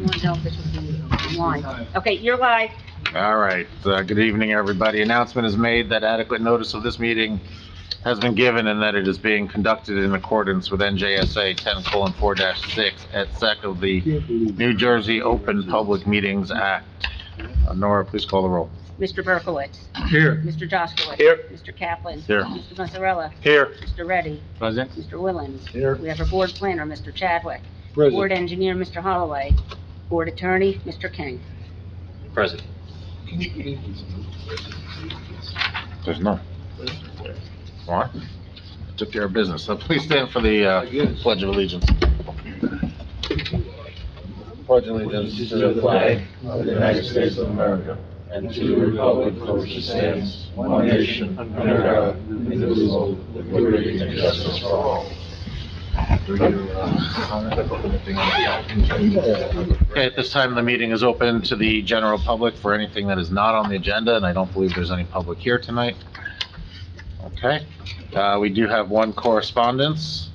want to know if this would be online. Okay, you're live. All right, good evening, everybody. Announcement is made that adequate notice of this meeting has been given and that it is being conducted in accordance with NJSA 10:4-6 et sec of the New Jersey Open Public Meetings Act. Nora, please call the roll. Mr. Berkowitz. Here. Mr. Joskowitz. Here. Mr. Kaplan. Here. Mr. Mazzarella. Here. Mr. Reddy. Present. Mr. Willens. Here. We have our board planner, Mr. Chadwick. Board engineer, Mr. Holloway. Board attorney, Mr. King. Present. There's none. What? Took care of business. So please stand for the Pledge of Allegiance. Pledge allegiance to the flag of the United States of America and to the republic for which it stands, one nation, under God, indivisible, with liberty and justice for all. Okay, at this time, the meeting is open to the general public for anything that is not on the agenda, and I don't believe there's any public here tonight. Okay, we do have one correspondence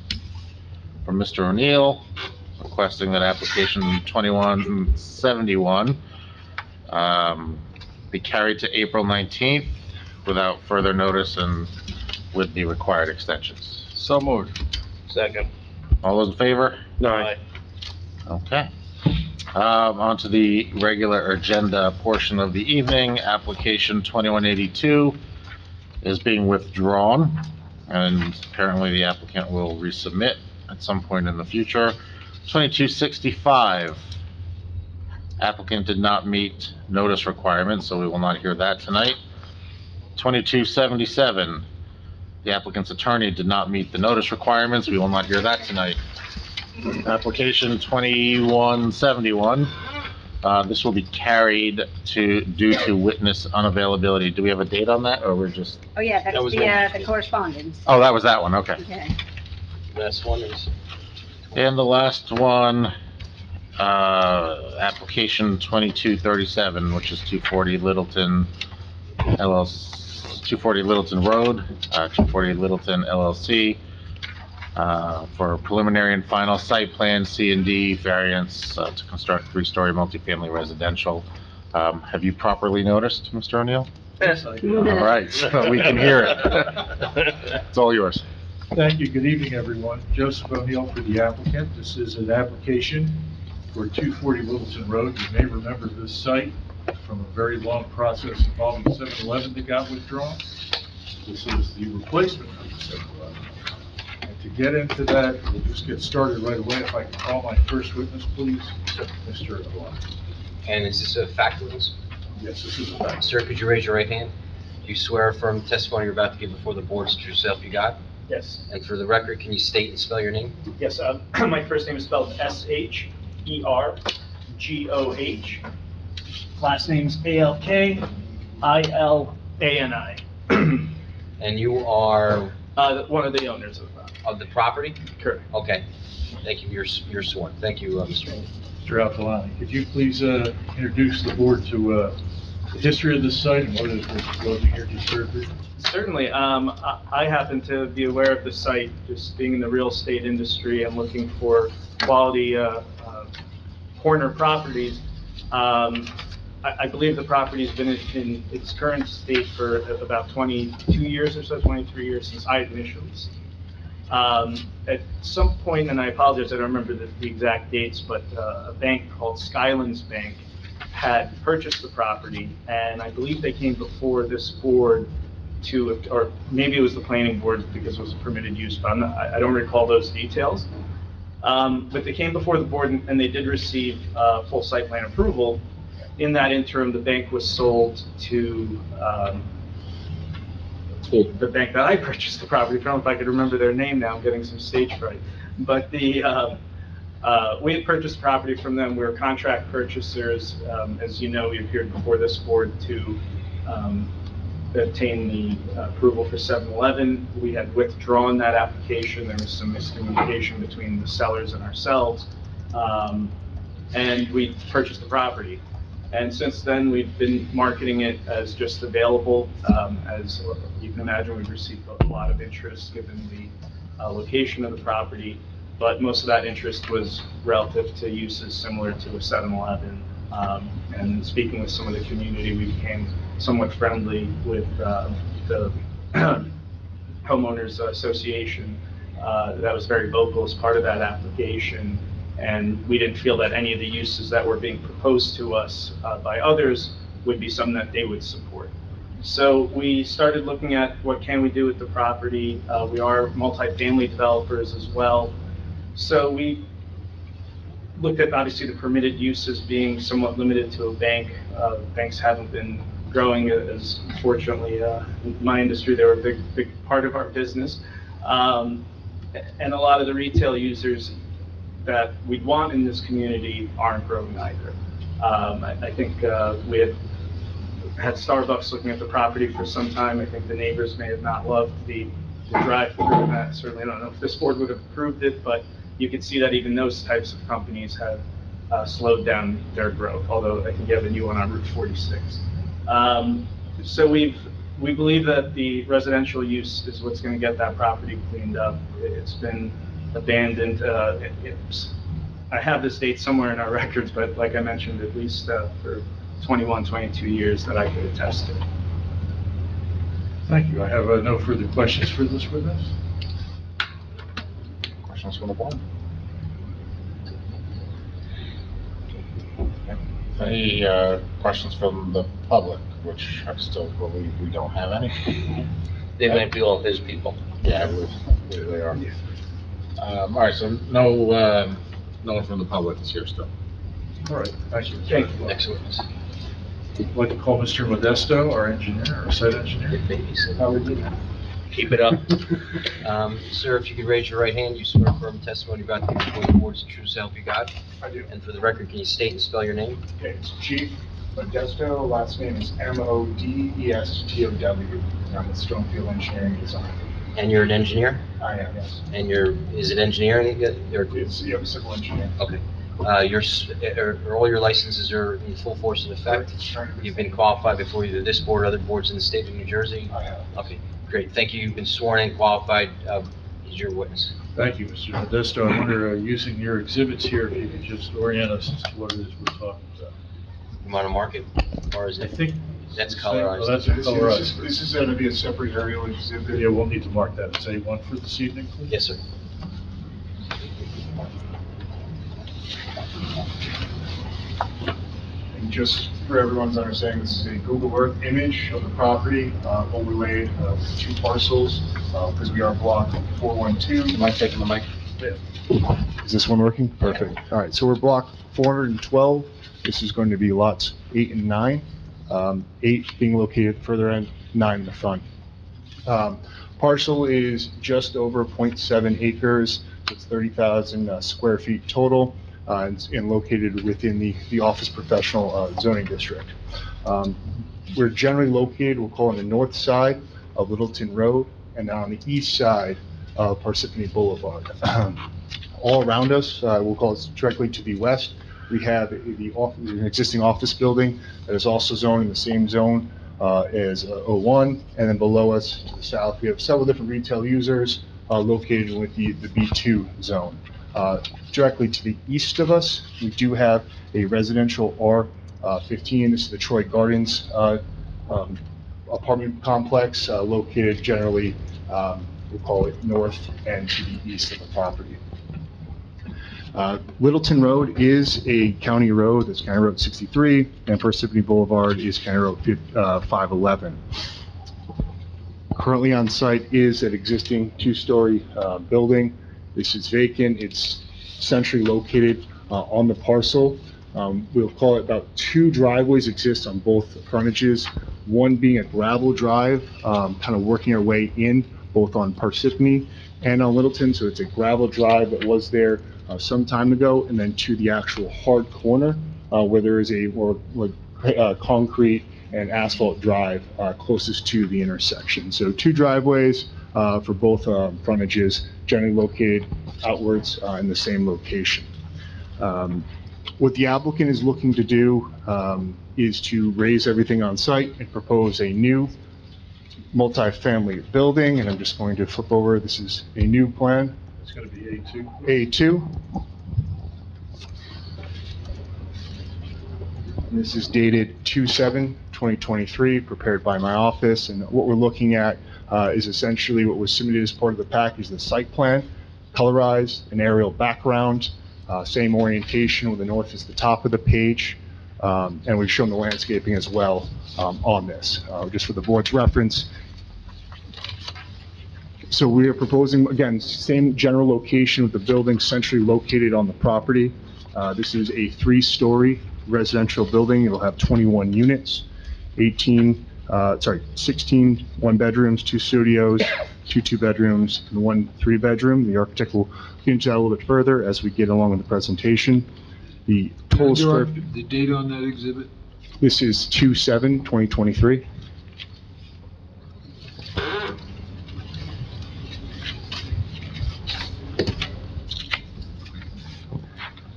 from Mr. O'Neill requesting that application 2171 be carried to April 19th without further notice and with the required extensions. So moved. Second. All those in favor? Aye. Okay. On to the regular agenda portion of the evening. Application 2182 is being withdrawn, and apparently the applicant will resubmit at some point in the future. 2265, applicant did not meet notice requirements, so we will not hear that tonight. 2277, the applicant's attorney did not meet the notice requirements. We will not hear that tonight. Application 2171, this will be carried due to witness unavailability. Do we have a date on that, or we're just? Oh, yeah, That that's was the correspondence. Oh, that was that one, okay. Okay. Last one is. And the last one, application 2237, which is 240 Littleton LLC, 240 Littleton Road, 240 Littleton LLC, for preliminary and final site plan C&D variance to construct three-story multifamily residential. Have you properly noticed, Mr. O'Neill? Yes. All right, so we can hear it. It's all yours. Thank you. Good evening, everyone. Joseph O'Neill for the applicant. This is an application for 240 Littleton Road. You may remember this site from a very long process involving 7-Eleven that got withdrawn. This is the replacement of the 7-Eleven. And to get into that, we'll just get started right away. If I can call my first witness, please, Mr. O'Neill. And is this a fact witness? Yes, this is a fact. Sir, could you raise your right hand? Do you swear affirm the testimony you're about to give before the board is true self you got? Yes, And for the record, can you state and spell your name? yes, my first name is spelled Shergoh. Last name's Alkilani. And you are One of the owners of the property? correct. Okay, thank you, you're sworn. Thank you, Mr. O'Neill. Mr. Alkilani, could you please introduce the board to the history of this site and what it is we're proposing here to serve it? Certainly, I happen to be aware of the site, just being in the real estate industry and looking for quality corner properties. I believe the property's been in its current state for about 22 years or so, 23 years since I initially seen it. At some point, and I apologize, I don't remember the exact dates, but a bank called Skylands Bank had purchased the property, and I believe they came before this board or maybe it was the planning board because it was a permitted use, but I don't recall those details. But they came before the board and they did receive full site plan approval. In that interim, the bank was sold to the bank that I purchased the property from. If I could remember their name now, I'm getting some stage fright. But we had purchased the property from them. We were contract purchasers. As you know, we appeared before this board to obtain the approval for 7-Eleven. We had withdrawn that application. There was some miscommunication between the sellers and ourselves. And we purchased the property. And since then, we've been marketing it as just available. As you can imagine, we've received a lot of interest given the location of the property. but most of that interest was relative to uses similar to a 7-Eleven. And speaking with some of the community, we became somewhat friendly with the homeowners association that was very vocal as part of that application. And we didn't feel that any of the uses that were being proposed to us by others would be something that they would support. So we started looking at what can we do with the property. We are multifamily developers as well. So we looked at obviously the permitted uses being somewhat limited to a bank. Banks haven't been growing as, fortunately, in my industry, they were a big part of our business. And a lot of the retail users that we'd want in this community aren't growing either. I think we had Starbucks looking at the property for some time. I think the neighbors may have not loved the drive-through, and that certainly, I don't know if this board would have approved it, but you can see that even those types of companies have slowed down their growth, although I think you have a new one on Route 46. So we believe that the residential use is what's going to get that property cleaned up. It's been abandoned. I have this date somewhere in our records, but like I mentioned, at least for 21, 22 years that I could attest to. Thank you. I have no further questions for this witness. Questions from the board? Any questions from the public, which I still believe we don't have any? They might be all his people. Yeah, they are. All right, so no one from the public is here still. All right, thank you. Thank you. Next witness. I'd like to call Mr. Modesto, our engineer, our site engineer. How would you? Keep it up. Sir, if you could raise your right hand, you swear firm testimony you're about to give before the board is the true self you got. I do. And for the record, can you state and spell your name? Okay, it's Chief Modesto, last name is Modestow. I'm with Stonefield Engineering Design. And you're an engineer? I am, yes. And is it engineering? It's, yeah, civil engineer. Okay. Are all your licenses are in full force and effect? You've been qualified before either this board or other boards in the state of New Jersey? I have. Okay, great. Thank you. You've been sworn and qualified. Is your witness. Thank you, Mr. Modesto. I wonder, using your exhibits here, if you could just orient us as to what it is we're talking about. You want to mark it? Or is I it? think. That's Oh, colorized. that's a colorized. This is going to be a separate aerial exhibit. Yeah, we'll need to mark that. Say one for this evening, please. Yes, sir. And just for everyone's understanding, this is a Google Earth image of the property overlaid with 2 parcels because we are block 412. Am I taking the mic? Is this one working? Perfect. All right, so we're block 412. This is going to be lots 8 and 9. 8 being located further end, 9 in the front. Parcel is just over 0.7 acres. It's 30,000 square feet total, and located within the office professional zoning district. We're generally located, we'll call it on the north side of Littleton Road, and on the east side of Parsippany Boulevard. All around us, we'll call it directly to the west, we have an existing office building that is also zoned in the same zone as O1, and then below us to the south, we have several different retail users located with the B2 zone. Directly to the east of us, we do have a residential R15. This is the Troy Gardens apartment complex located generally, we'll call it north and to the east of the property. Littleton Road is a county road, that's County Road 63, and Parsippany Boulevard is County Road 511. Currently on site is an existing 2-story building. This is vacant. It's centrally located on the parcel. We'll call it about 2 driveways exist on both frontages, one being a gravel drive, kind of working our way in both on Parsippany and on Littleton. So it's a gravel drive that was there some time ago, and then to the actual hard corner where there is a more concrete and asphalt drive closest to the intersection. So 2 driveways for both frontages, generally located outwards in the same location. What the applicant is looking to do is to raise everything on site and propose a new multifamily building, and I'm just going to flip over. This is a new plan. It's gonna be A2. A2. And this is dated 2/7/2023, prepared by my office. And what we're looking at is essentially what was submitted as part of the package, the site plan, colorized, an aerial background, same orientation with the north is the top of the page. And we've shown the landscaping as well on this, just for the board's reference. So we are proposing, again, same general location with the building centrally located on the property. This is a 3-story residential building. It'll have 21 units, 16 one-bedrooms, 2 studios, 2 two-bedrooms, and 1 3-bedroom. The architect will get into that a little bit further as we get along with the presentation. The total square, The date on that exhibit? this is 2/7/2023.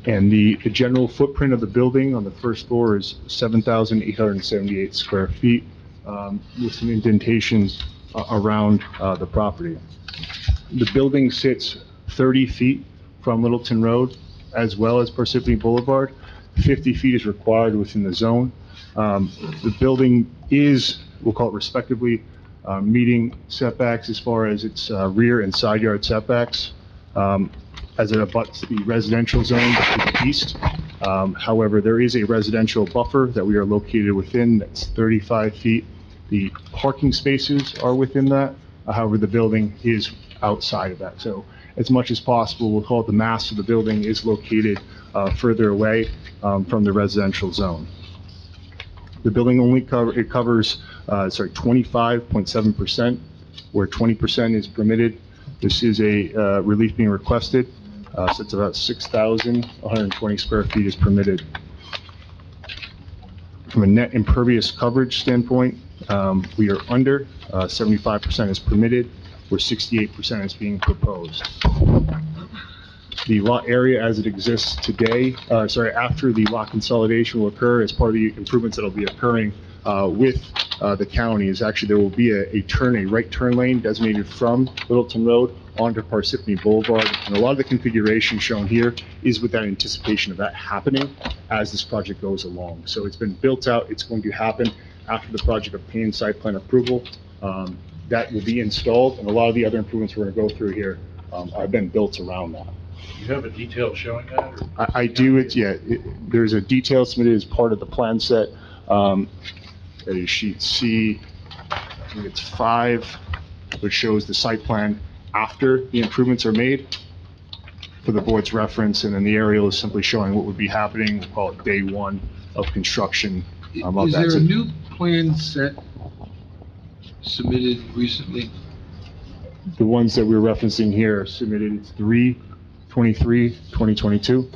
And the general footprint of the building on the first floor is 7,878 square feet, with some indentations around the property. The building sits 30 feet from Littleton Road, as well as Parsippany Boulevard. 50 feet is required within the zone. The building is, we'll call it respectively, meeting setbacks as far as its rear and side yard setbacks, as it abuts the residential zone to the east. However, there is a residential buffer that we are located within that's 35 feet. The parking spaces are within that. However, the building is outside of that. So as much as possible, we'll call it the mass of the building is located further away from the residential zone. The building only covers 25.7%, where 20% is permitted. This is a relief being requested, so it's about 6,120 square feet is permitted. From a net impervious coverage standpoint, we are under, 75% is permitted, where 68% is being proposed. The lot area as it exists today, after the lot consolidation will occur, as part of the improvements that'll be occurring with the county, is actually there will be a right turn lane designated from Littleton Road onto Parsippany Boulevard. And a lot of the configuration shown here is with that anticipation of that happening as this project goes along. So it's been built out, it's going to happen after the project obtains site plan approval. That will be installed, and a lot of the other improvements we're going to go through here have been built around that. You have a detail showing that? Or? I do, there's a detail submitted as part of the plan set. That is sheet C, I think it's 5, which shows the site plan after the improvements are made for the board's reference, and then the aerial is simply showing what would be happening, we'll call it day 1 of construction. Is there a new plan set submitted recently? The ones that we're referencing here submitted, it's 3/23/2022.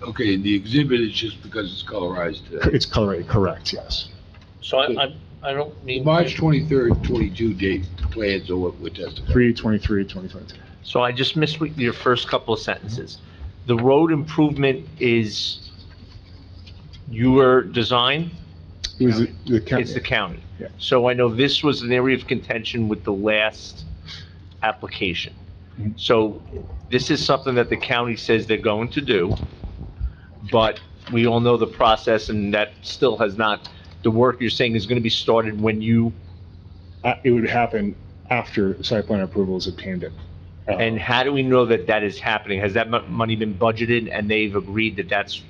Okay, the exhibit is just because it's colorized today. It's colored, correct, yes. So I don't mean. March 23rd, 22 date plans are what we're testifying. 3/23/2022. So I just missed your first couple of sentences. The road improvement is your design? It was the county. It's the county. Yeah. So I know this was an area of contention with the last application. Mhm. So this is something that the county says they're going to do, but we all know the process, and that still has not, the work you're saying is going to be started when you, It would happen after site plan approval is obtained. and how do we know that that is happening? Has that money been budgeted and they've agreed that that's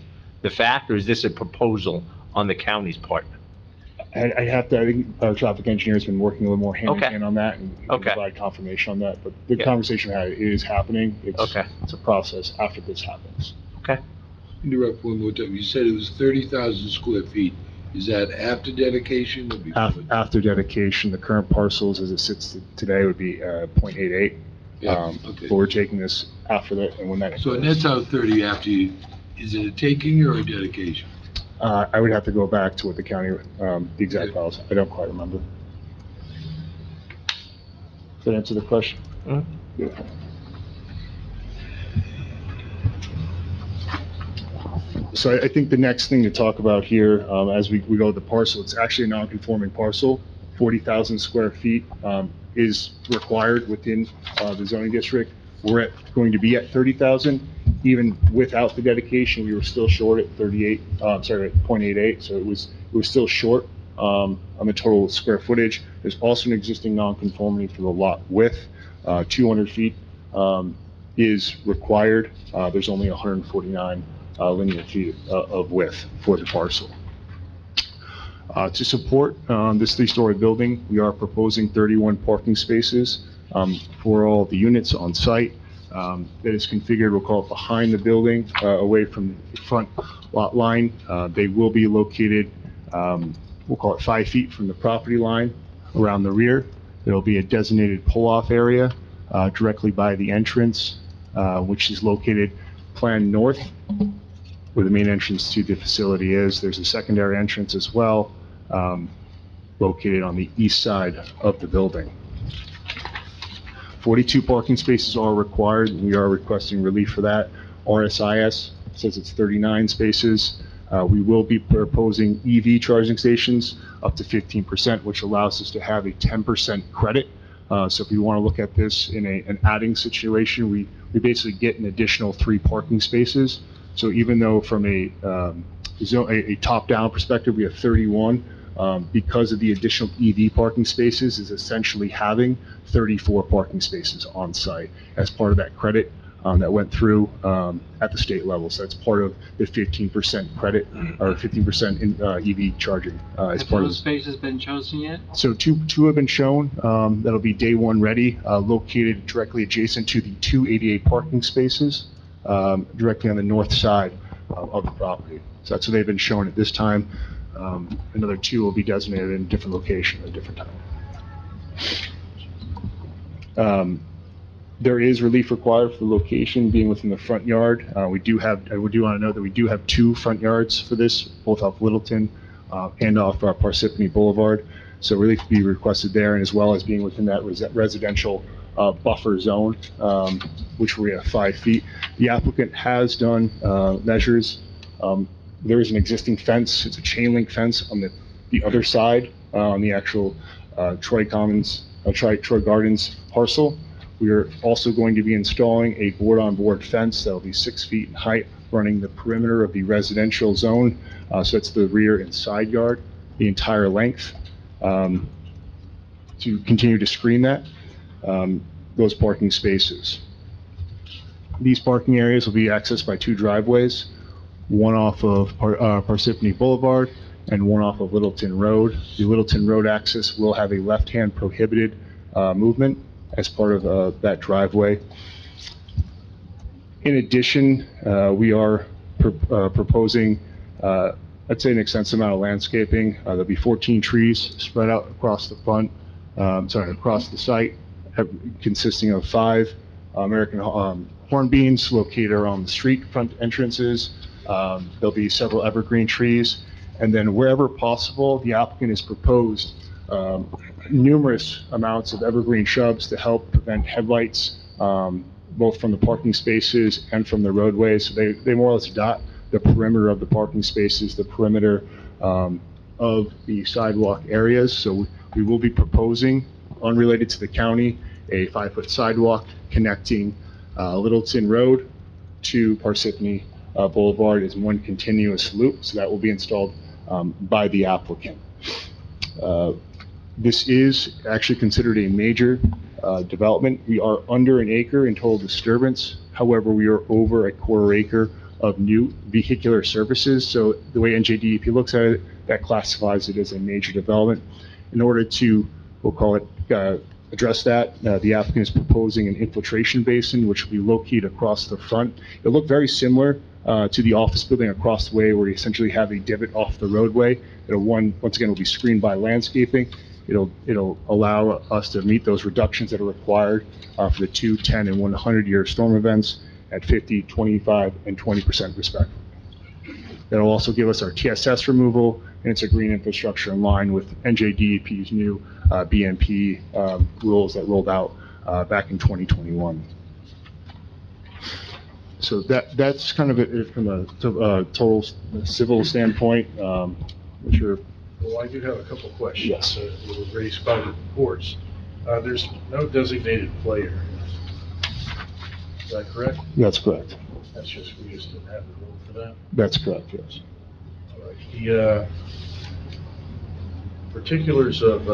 the fact, or is this a proposal on the county's part? I have to, I think our traffic engineer's been working a little more hand in Okay. hand on that and can Okay. provide confirmation on that, but the Yeah. conversation we had, it is happening. Okay. It's a process after this happens. Okay. Interrupt one more time. You said it was 30,000 square feet. Is that after dedication or before? After dedication, the current parcels as it sits today would be, .88. Yeah, okay. But we're taking this after that, and when that So it occurs, nets out 30 after you, is it a taking or a dedication? I would have to go back to what the county, the exact files, I don't quite remember. Does that answer the question? Mhm. Yeah. So I think the next thing to talk about here, as we go to the parcel, it's actually a non-conforming parcel. 40,000 square feet is required within the zoning district. we're going to be at 30,000. Even without the dedication, we were still short at 0.88, so it was still short on the total square footage. There's also an existing nonconformity for the lot width. 200 feet is required. There's only 149 linear feet of width for the parcel. To support this three-story building, we are proposing 31 parking spaces for all the units on site. That is configured, we'll call it behind the building, away from the front lot line. They will be located, we'll call it 5 feet from the property line around the rear. There'll be a designated pull-off area directly by the entrance, which is located planned north, where the main entrance to the facility is. There's a secondary entrance as well, located on the east side of the building. 42 parking spaces are required, and we are requesting relief for that. RSIS says it's 39 spaces. We will be proposing EV charging stations up to 15%, which allows us to have a 10% credit. So if we want to look at this in an adding situation, we basically get an additional 3 parking spaces. So even though from a top-down perspective, we have 31, because of the additional EV parking spaces is essentially having 34 parking spaces on site as part of that credit that went through at the state level. So that's part of the 15% credit or 15% in EV charging as Have part of those spaces been chosen yet? So two have been shown. That'll be day one ready, located directly adjacent to the 288 parking spaces, directly on the north side of the property. So that's what they've been shown at this time. Another 2 will be designated in a different location at a different time. There is relief required for the location being within the front yard. I do want to note that we do have 2 front yards for this, both off Littleton and off Parsippany Boulevard. So relief will be requested there, and as well as being within that residential buffer zone, which we have 5 feet. The applicant has done measures. There is an existing fence. It's a chain link fence on the other side, on the actual Troy Gardens parcel. We are also going to be installing a board-on-board fence that will be 6 feet in height, running the perimeter of the residential zone. So that's the rear and side yard, the entire length, to continue to screen that, those parking spaces. These parking areas will be accessed by 2 driveways, one off of Parsippany Boulevard and one off of Littleton Road. The Littleton Road access will have a left-hand prohibited movement as part of that driveway. In addition, we are proposing, I'd say, an extensive amount of landscaping. There'll be 14 trees spread out across the across the site, consisting of 5 American hornbeams located around the street front entrances. There'll be several evergreen trees, and then wherever possible, the applicant has proposed numerous amounts of evergreen shrubs to help prevent headlights, both from the parking spaces and from the roadways. So they more or less dot the perimeter of the parking spaces, the perimeter of the sidewalk areas. So we will be proposing, unrelated to the county, a 5-foot sidewalk connecting Littleton Road to Parsippany Boulevard as one continuous loop. So that will be installed by the applicant. This is actually considered a major development. We are under an acre in total disturbance. However, we are over a quarter acre of new vehicular services. So the way NJDEP looks at it, that classifies it as a major development. In order to, we'll call it, address that, the applicant is proposing an infiltration basin, which will be located across the front. It'll look very similar to the office building across the way, where you essentially have a divot off the roadway. It'll once again, will be screened by landscaping. It'll allow us to meet those reductions that are required for the 2, 10, and 100-year storm events at 50, 25, and 20% respectively. That'll also give us our TSS removal, and it's a green infrastructure in line with NJDEP's new BMP rules that rolled out back in 2021. So that's kind of it from a total civil standpoint. Sure. Well, I do have a couple questions. Yes. That were raised by the reports. There's no designated play area. Is that correct? That's correct. That's just, we just didn't have the room for that. That's correct, yes. All right. The particulars of,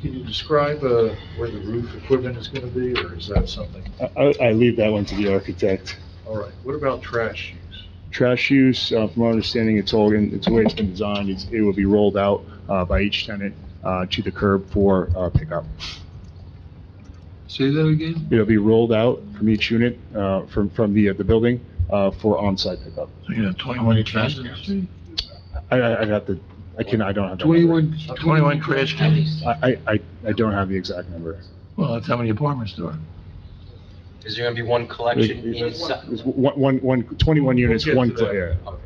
can you describe where the roof equipment is going to be, or is that something? I leave that one to the architect. All right. What about trash use? Trash use, from my understanding, it's the way it's been designed, it will be rolled out by each tenant to the curb for pickup. Say that again? It'll be rolled out from each unit, from the building, for on-site pickup. So you have 21 trash cans? I got the, I don't have that. 21 trash cans? I don't have the exact number. Well, that's how many apartments there are. Is there gonna be one collection inside? It's 21 units, We'll one, get to that. yeah. Okay.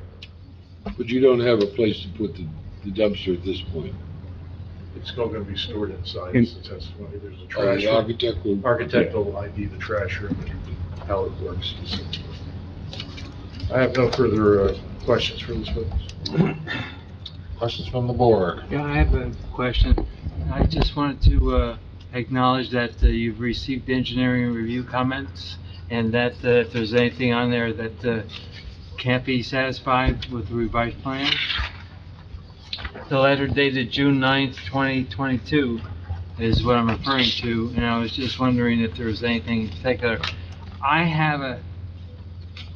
But you don't have a place to put the dumpster at this point. It's all going to be stored inside, In- is the testimony. There's a The trash room. architect will. Architect will ID the trash room and how it works. I have no further questions for this witness. Questions from the board? Yeah, I have a question. I just wanted to acknowledge that you've received engineering review comments and that if there's anything on there that can't be satisfied with the revised plan. The letter dated June 9th, 2022 is what I'm referring to, and I was just wondering if there was anything in particular. I have a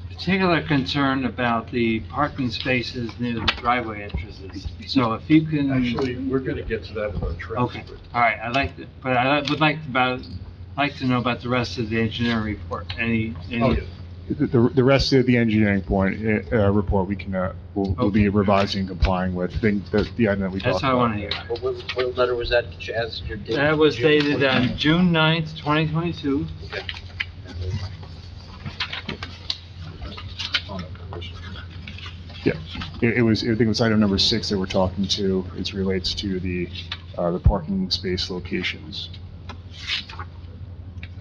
particular concern about the parking spaces near the driveway entrances. So if you can... Actually, we're going to get to that with our traffic. Okay, all right, I would like to know about the rest of the engineering report. Oh, yeah. The rest of the engineering report, we can, we'll be revising and complying with, the item that we talked about. That's what I want to hear. What letter was that, Chaz? Your date? That was June dated on 29th? June 9th, 2022. Okay. Yeah, it was, I think it was item number 6 that we're talking to. It relates to the parking space locations.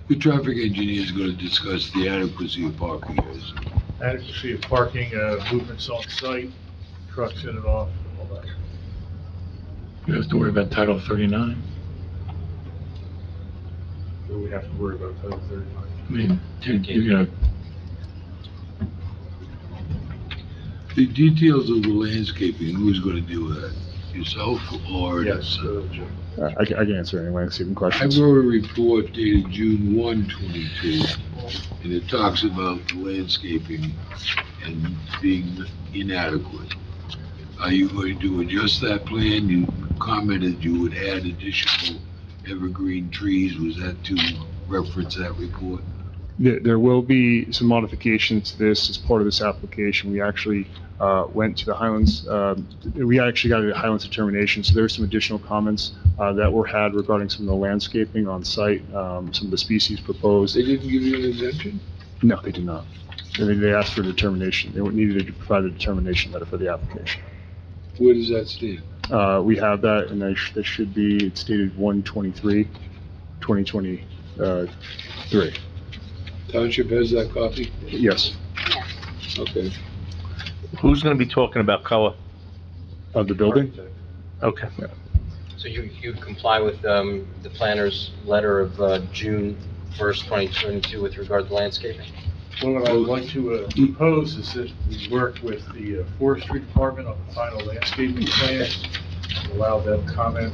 The traffic engineer is gonna discuss the adequacy of parking areas. Adequacy of parking, movements on site, trucks in and off, all that. You have to worry about Title 39. Do we have to worry about Title 39? I mean, you're gonna... The details of the landscaping, who's gonna do that? Yourself or? Yes, Jim. I can answer anyway, see some I questions. wrote a report dated June 1, 22, and it talks about the landscaping and being inadequate. Are you going to adjust that plan? You commented you would add additional evergreen trees. Was that to reference that report? There will be some modifications to this as part of this application. We actually went to the Highlands, we actually got a Highlands determination, so there's some additional comments that were had regarding some of the landscaping on site, some of the species proposed. They didn't give you an exemption? No, they did not. They asked for determination. They needed to provide a determination letter for the application. Where does that stand? We have that, and that should be, it's dated 1/23/2023. Township has that copy? Yes, Yes. Okay. Who's gonna be talking about color? of the building? Okay. So you comply with the planner's letter of June 1st, 2022 with regard to landscaping? Well, what I would like to propose is that we work with the forestry department on the final landscaping plan, allow them comment.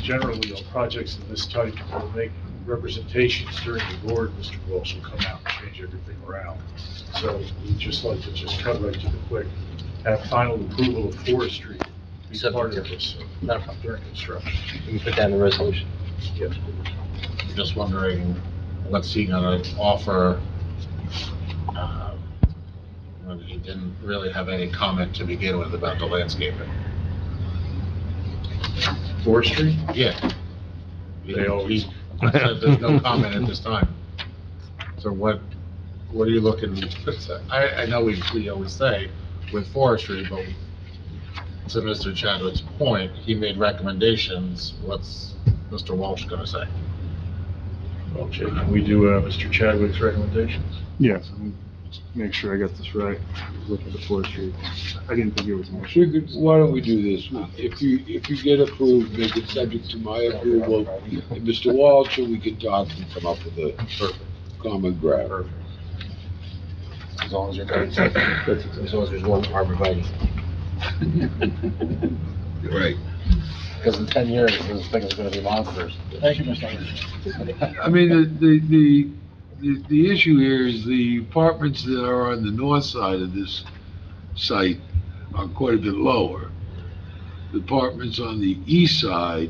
Generally, on projects of this type, we'll make representations during the board. Mr. Walsh will come out and change everything around. So we'd just like to just cut right to the quick, have final approval of forestry be part of this Not a problem. during construction. You can put that in the resolution. Yes. Just wondering, what's he gonna offer? When he didn't really have any comment to begin with about the landscaping. Forestry? Yeah. They always- He said there's no comment at this time. So what are you looking, I know we always say with forestry, but to Mr. Chadwick's point, he made recommendations. What's Mr. Walsh gonna say? Okay, can we do, Mr. Chadwick's recommendations? Yes, let me just make sure I got this right. I was looking at the forestry. I didn't think it was an We issue. could, why don't we do this? If you get approved, make it subject to my approval and Mr. Walsh, and we can talk and come up with a common ground. As long as you're going to, as long as there's one arborvitae. Right. Because in 10 years, those things are gonna be monsters. Thank you, Mr. Anderson. I mean, the issue here is the apartments that are on the north side of this site are quite a bit lower. The apartments on the east side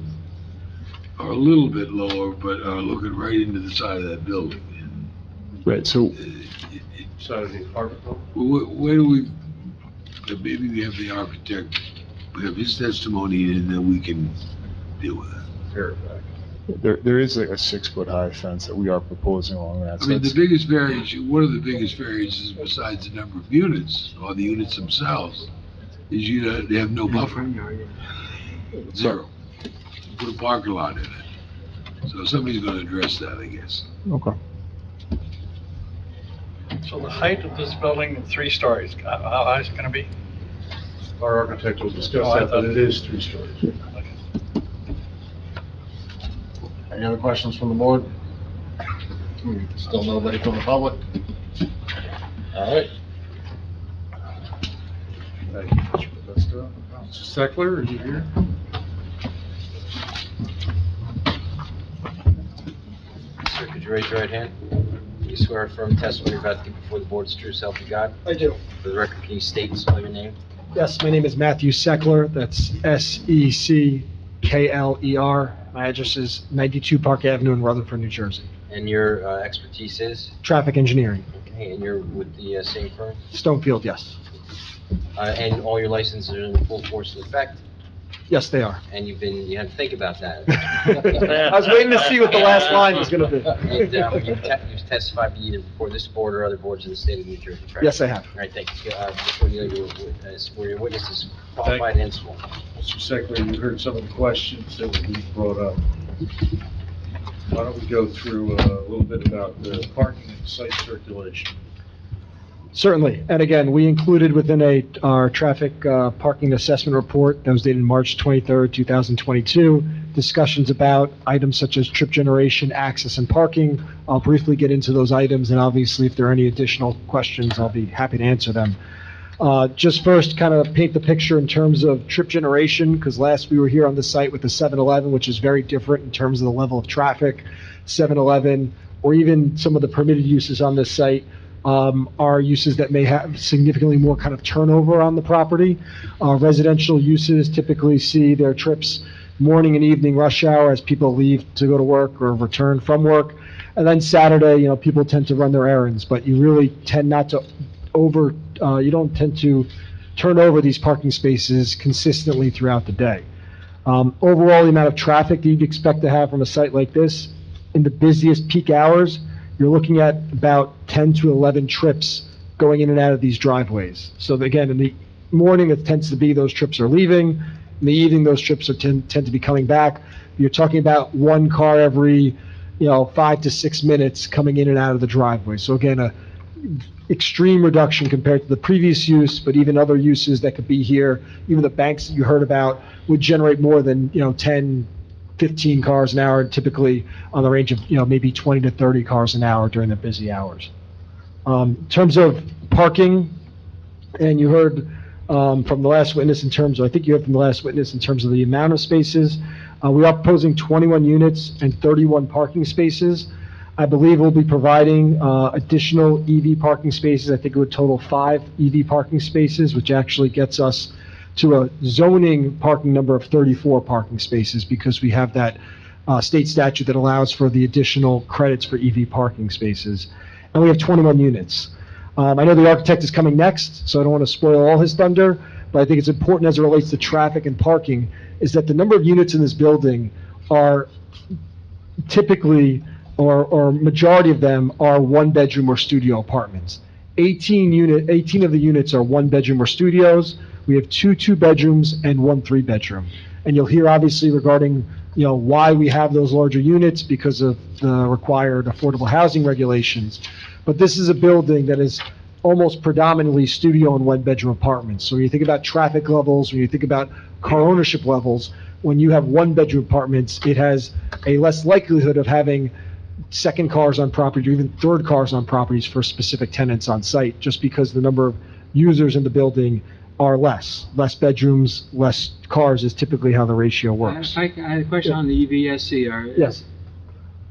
are a little bit lower, but are looking right into the side of that building. Right, so Side of the apartment building? Where do we, maybe we have the architect, we have his testimony, and then we can deal with that. Verify. there is like a 6-foot high fence that we are proposing along that. I So mean, the it's- biggest variance, one of the biggest variances besides the number of units, or the units themselves, is they have no buffer. Zero. Put a parking lot in it. So somebody's gonna address that, I guess. Okay. So the height of this building, 3 stories, how high is it gonna be? Our architect will discuss Oh, I that, but thought- it is 3 stories. Any other questions from the board? Still nobody from the public? All right. Thank you, Mr. Podesta. Mr. Steckler, are you here? Sir, could you raise your right hand? You swear affirm testimony you're about to give before the board is true self you got? I do. For the record, can you state and spell your name? Yes, my name is Matthew Seckler. That's Seckler. My address is 92 Park Avenue in Rutherford, New Jersey. And your expertise is? Traffic engineering. Okay, and you're with the same firm? Stonefield, yes. And all your licenses are in full force and effect? Yes, they are. And you had to think about that. I was waiting to see what the last line was going to be. And you've testified either before this board or other boards in the state of New Jersey, correct? Yes, I have. All right, thank you. Before you swear your witnesses qualified and sworn. Mr. Steckler, you heard some of the questions that were being brought up. Why don't we go through a little bit about the parking and site circulation? Certainly. And again, we included within our traffic parking assessment report that was dated March 23rd, 2022, discussions about items such as trip generation, access, and parking. I'll briefly get into those items, and obviously, if there are any additional questions, I'll be happy to answer them. Just first, kind of paint the picture in terms of trip generation, because last we were here on the site with the 7-Eleven, which is very different in terms of the level of traffic. 7-Eleven, or even some of the permitted uses on this site, are uses that may have significantly more kind of turnover on the property. Residential uses typically see their trips morning and evening rush hour as people leave to go to work or return from work. And then Saturday, people tend to run their errands, but you really tend not to you don't tend to turn over these parking spaces consistently throughout the day. Overall, the amount of traffic that you'd expect to have from a site like this, in the busiest peak hours, you're looking at about 10 to 11 trips going in and out of these driveways. So again, in the morning, it tends to be those trips are leaving. In the evening, those trips tend to be coming back. You're talking about one car every, 5 to 6 minutes coming in and out of the driveway. So again, a extreme reduction compared to the previous use, but even other uses that could be here, even the banks that you heard about would generate more than, 10, 15 cars an hour, typically on the range of, maybe 20 to 30 cars an hour during the busy hours. In terms of parking, and you heard from the last witness in terms of, I think you heard from the last witness in terms of the amount of spaces. We are proposing 21 units and 31 parking spaces. I believe we'll be providing additional EV parking spaces. I think it would total 5 EV parking spaces, which actually gets us to a zoning parking number of 34 parking spaces, because we have that state statute that allows for the additional credits for EV parking spaces. And we have 21 units. I know the architect is coming next, so I don't want to spoil all his thunder, but I think it's important as it relates to traffic and parking, is that the number of units in this building are typically, or majority of them are 1-bedroom or studio apartments. 18 of the units are 1-bedroom or studios. We have 2 2-bedrooms and 1 3-bedroom. And you'll hear obviously regarding, why we have those larger units because of the required affordable housing regulations. But this is a building that is almost predominantly studio and one-bedroom apartments. So when you think about traffic levels, when you think about car ownership levels, when you have one-bedroom apartments, it has a less likelihood of having second cars on property or even third cars on properties for specific tenants on site, just because the number of users in the building are less. Less bedrooms, less cars is typically how the ratio works. I had a question on the EVSE. Yes.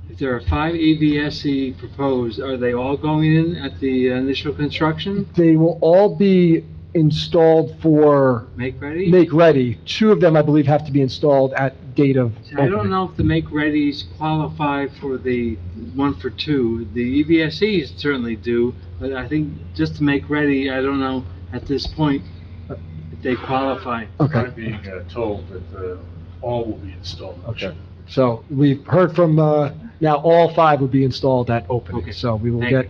If there are 5 EVSE proposed, are they all going in at the initial construction? They will all be installed for Make ready? make ready. 2 of them, I believe, have to be installed at date of I don't opening. know if the make readies qualify for the 1 for 2. The EVSEs certainly do, but I think just to make ready, I don't know at this point if they qualify. Okay. I'm being told that all will be installed. Okay. So we've heard from, now all 5 will be installed at opening. Okay. So we will Thank get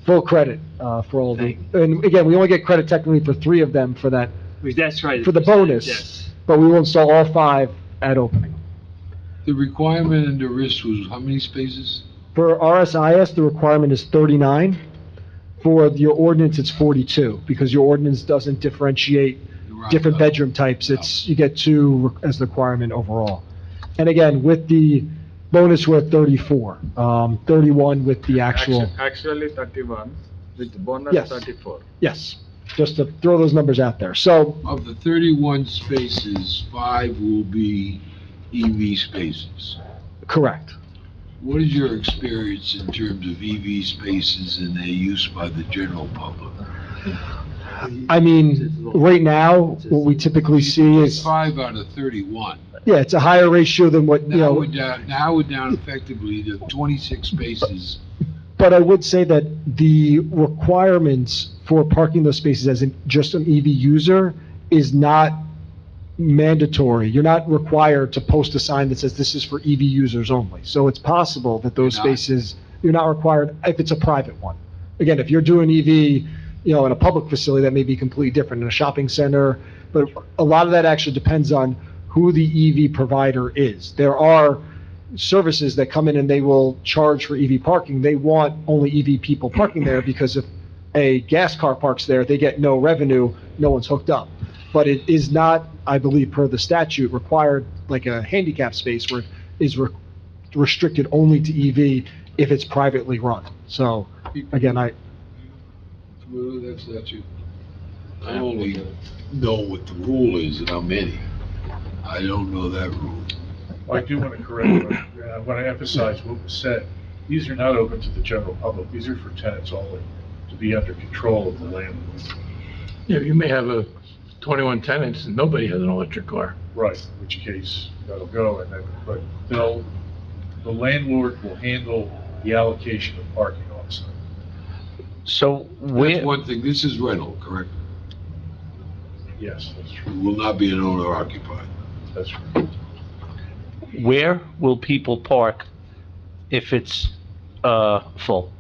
full credit for all the, Thank and again, we only get credit technically for 3 of them for that, That's right. for the bonus. Yes. But we will install all 5 at opening. The requirement under risk was how many spaces? For RSIS, the requirement is 39. For your ordinance, it's 42, because your ordinance doesn't differentiate different bedroom types. You get 2 as the requirement overall. And again, with the bonus, we're at 34, 31 with the actual, Actually 31, with bonus Yes. 34. yes, just to throw those numbers out there. So, Of the 31 spaces, 5 will be EV spaces. correct. What is your experience in terms of EV spaces and their use by the general public? I mean, right now, what we typically see is, 5 out of 31. yeah, it's a higher ratio than what, Now we're down effectively to 26 spaces. but I would say that the requirements for parking those spaces as just an EV user is not mandatory. You're not required to post a sign that says this is for EV users only. So it's possible that those You're not? spaces, you're not required if it's a private one. Again, if you're doing EV, in a public facility, that may be completely different, in a shopping center, but a lot of that actually depends on who the EV provider is. There are services that come in and they will charge for EV parking. They want only EV people parking there, because if a gas car parks there, they get no revenue, no one's hooked up. But it is not, I believe, per the statute, required like a handicap space where it is restricted only to EV if it's privately run. So, again, Well, that's you. I only know what the rule is and how many. I don't know that rule. I do want to correct, I want to emphasize what was said. These are not open to the general public. These are for tenants only, to be under control of the landlord. Yeah, you may have 21 tenants and nobody has an electric car. Right, in which case that'll go, and then, but the landlord will handle the allocation of parking on site. So That's one thing, this is rental, correct? Yes, that's true, It will not be an owner occupied. that's true. where will people park if it's, full?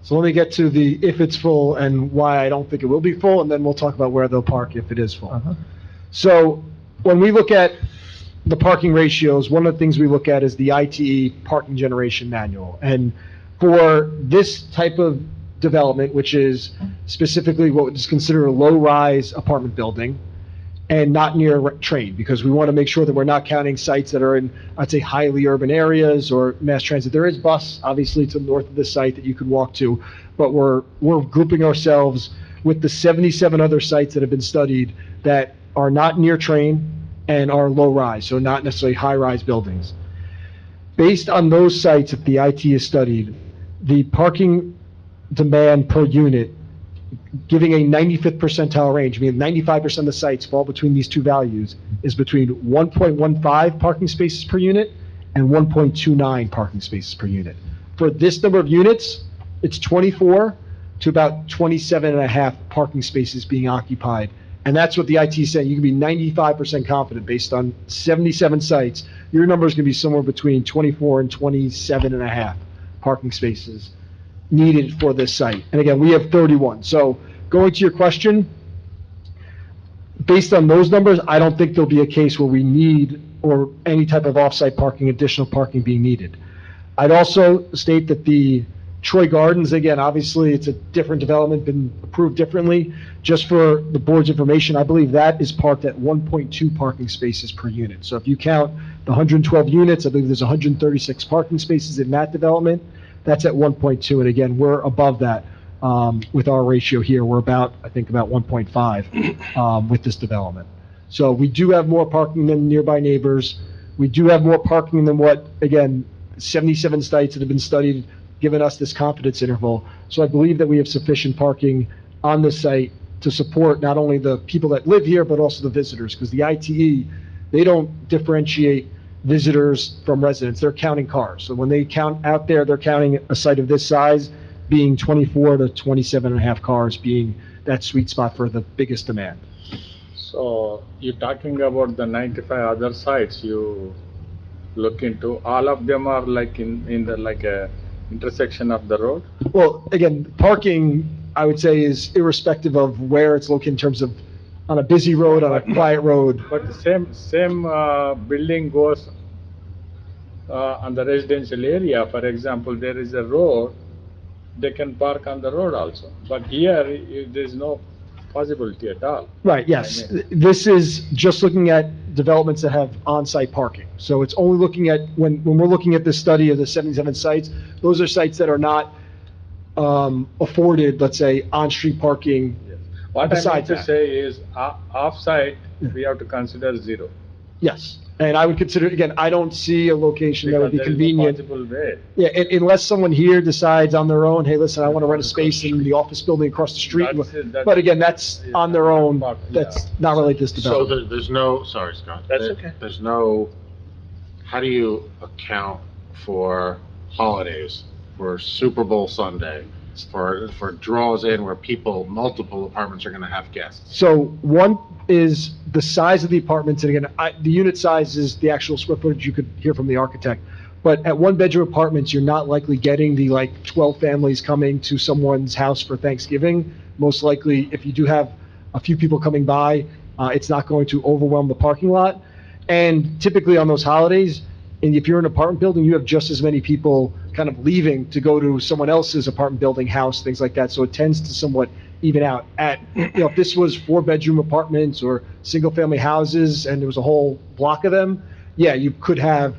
so let me get to the if it's full and why I don't think it will be full, and then we'll talk about where they'll park if it is full. So when we look at the parking ratios, one of the things we look at is the ITE Parking Generation Manual. And for this type of development, which is specifically what is considered a low-rise apartment building and not near a train, because we want to make sure that we're not counting sites that are in, I'd say, highly urban areas or mass transit. There is bus, obviously, to the north of this site that you could walk to, but we're grouping ourselves with the 77 other sites that have been studied that are not near train and are low-rise, so not necessarily high-rise buildings. Based on those sites that the IT is studied, the parking demand per unit, giving a 95th percentile range, meaning 95% of the sites fall between these 2 values, is between 1.15 parking spaces per unit and 1.29 parking spaces per unit. For this number of units, it's 24 to about 27 and a half parking spaces being occupied. And that's what the IT is saying. You can be 95% confident based on 77 sites. Your number is going to be somewhere between 24 and 27 and a half parking spaces needed for this site. And again, we have 31. So going to your question, based on those numbers, I don't think there'll be a case where we need, or any type of off-site parking, additional parking being needed. I'd also state that the Troy Gardens, again, obviously, it's a different development, been approved differently. Just for the board's information, I believe that is parked at 1.2 parking spaces per unit. So if you count the 112 units, I believe there's 136 parking spaces in that development. That's at 1.2, and again, we're above that with our ratio here. We're about, I think, about 1.5 with this development. So we do have more parking than nearby neighbors. We do have more parking than what, again, 77 sites that have been studied, given us this confidence interval. So I believe that we have sufficient parking on the site to support not only the people that live here, but also the visitors, because the ITE, they don't differentiate visitors from residents. They're counting cars. So when they count out there, they're counting a site of this size being 24 to 27 and a half cars being that sweet spot for the biggest demand. So you're talking about the 95 other sites you look into, all of them are like in the, like a intersection of the road? Well, again, parking, I would say, is irrespective of where it's located in terms of on a busy road, on a quiet road. But the same building goes on the residential area. For example, there is a road, they can park on the road also. But here, there's no possibility at all. Right, yes. This is just looking at developments that have on-site parking. So it's only looking at, when we're looking at this study of the 77 sites, those are sites that are not afforded, let's say, on-street parking. What I meant Besides to that. say is, off-site, we have to consider zero. Yes, and I would consider, again, I don't see a location that would be Because there is no convenient. possible way. Yeah, unless someone here decides on their own, hey, listen, I want to rent a space in the office building across the street. That's it, that's- But again, that's on their own, that's not related to this So development. there's no, sorry, Scott. That's There- okay. There's no, how do you account for holidays, for Super Bowl Sunday, for draws in where people, multiple apartments are gonna have guests? So one is the size of the apartments, and again, the unit size is the actual square footage you could hear from the architect. But at one-bedroom apartments, you're not likely getting the, like, 12 families coming to someone's house for Thanksgiving. Most likely, if you do have a few people coming by, it's not going to overwhelm the parking lot. And typically on those holidays, and if you're in an apartment building, you have just as many people kind of leaving to go to someone else's apartment building, house, things like that. So it tends to somewhat even out. If this was 4-bedroom apartments or single-family houses and there was a whole block of them, yeah, you could have,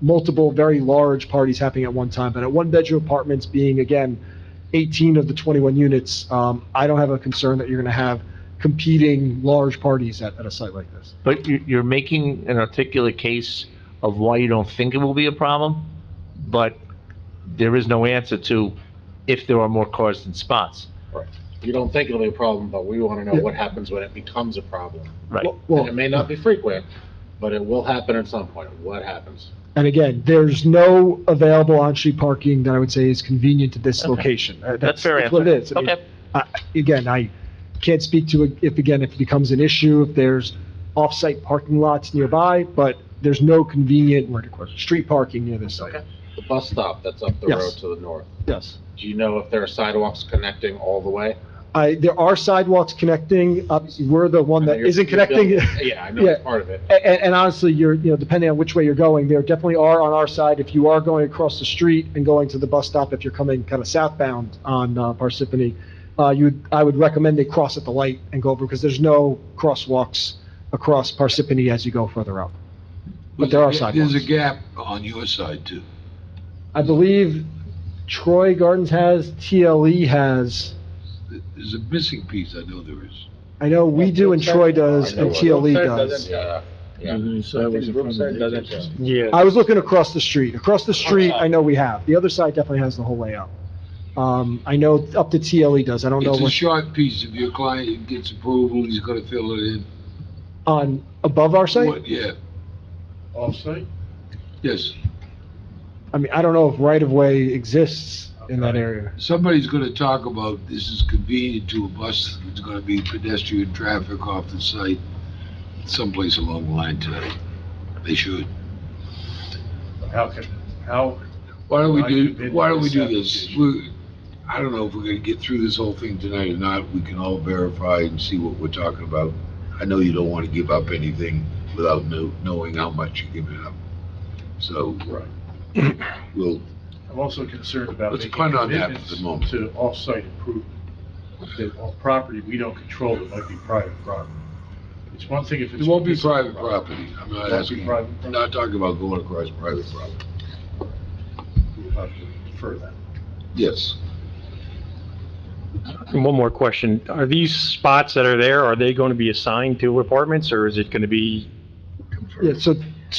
multiple very large parties happening at one time. But at one-bedroom apartments being, again, 18 of the 21 units, I don't have a concern that you're going to have competing large parties at a site like this. But you're making an articulate case of why you don't think it will be a problem, but there is no answer to if there are more cars than spots. You don't think it'll be a problem, but we wanna know what happens when it becomes a problem. Right. And it may not be frequent, but it will happen at some point. What happens? And again, there's no available on-street parking that I would say is convenient to this Okay. location. That's fair That's what it is. answer. I mean, Okay. Again, I can't speak to it if it becomes an issue, if there's off-site parking lots nearby, but there's no convenient street parking near this site. Okay. The bus stop that's up the Yes. road to the north. Yes. Do you know if there are sidewalks connecting all the way? There are sidewalks connecting. Obviously, we're the one I know that you're- isn't you're connecting. building- Yeah, I know Yeah. it's part of it. And honestly, depending on which way you're going, there definitely are on our side. If you are going across the street and going to the bus stop, if you're coming kind of southbound on Parsippany, I would recommend they cross at the light and go over, because there's no crosswalks across Parsippany as you go further up. But there are sidewalks. There's a gap on your side too. I believe Troy Gardens has, TLE has, There's a missing piece, I know there is. I know we do and Troy does and TLE Brookside does. doesn't have. Yeah. I think Brookside doesn't have. Yeah. I was looking across the street. Across the street, I know we have. The other side definitely has the whole layout. I know up to TLE does. I don't know It's a what, short piece. If your client gets approval, he's gonna fill it in. on, above our site? What- Yeah, Off-site? yes. I mean, I don't know if right-of-way exists in that area. Somebody's gonna talk about this is convenient to a bus, there's gonna be pedestrian traffic off the site someplace along the line today. They should. How, Why don't we I do, convinced why don't we this do this? application. I don't know if we're gonna get through this whole thing tonight or not, we can all verify and see what we're talking about. I know you don't want to give up anything without knowing how much you're giving up. So, Right. we'll, I'm also concerned about Let's making punt on that for commitments the moment. to off-site improvement. That on property we don't control, it might be private property. It's one thing if it's. it won't be municipal private property. I'm not Won't be asking, private I'm not talking about going across private property. We'll have to defer that. Yes. And one more question. Are these spots that are there, are they going to be assigned to apartments, or is it going to be? Yeah, so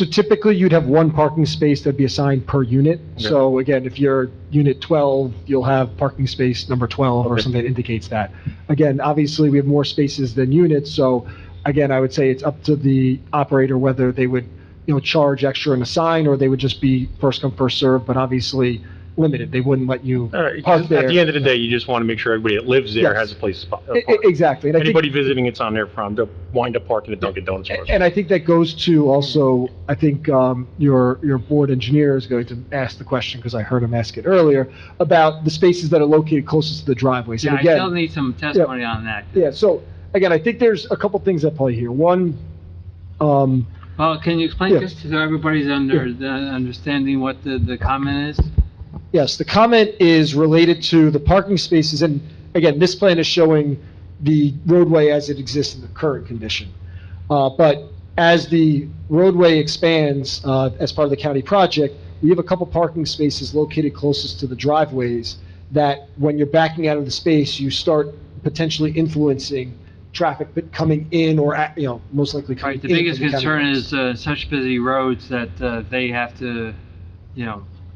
typically you'd have one parking space that'd be assigned per unit. Yeah. So again, if you're unit 12, you'll have parking space number 12 or Okay. something that indicates that. Again, obviously, we have more spaces than units, so again, I would say it's up to the operator whether they would, charge extra and assign, or they would just be first come, first served, but obviously limited. They wouldn't let you park At there. the end of the day, you just want to make sure everybody that lives there Yes. has a place to park. Exactly. And I think- Anybody visiting it's on their farm, they'll wind up parking at Dunkin' Donuts first. And I think that goes to also, I think, your board engineer is going to ask the question, because I heard him ask it earlier, about the spaces that are located closest to the driveways. Yeah, And I again, still need some testimony on that. yeah, so, again, I think there's a couple things at play here. One, Well, can you explain Yeah. this to everybody's understanding what the comment is? yes, the comment is related to the parking spaces, and again, this plan is showing the roadway as it exists in the current condition. But as the roadway expands, as part of the county project, we have a couple parking spaces located closest to the driveways that when you're backing out of the space, you start potentially influencing traffic that coming in or, most likely coming Right, in. the biggest from the county concern roads. is such busy roads that they have to,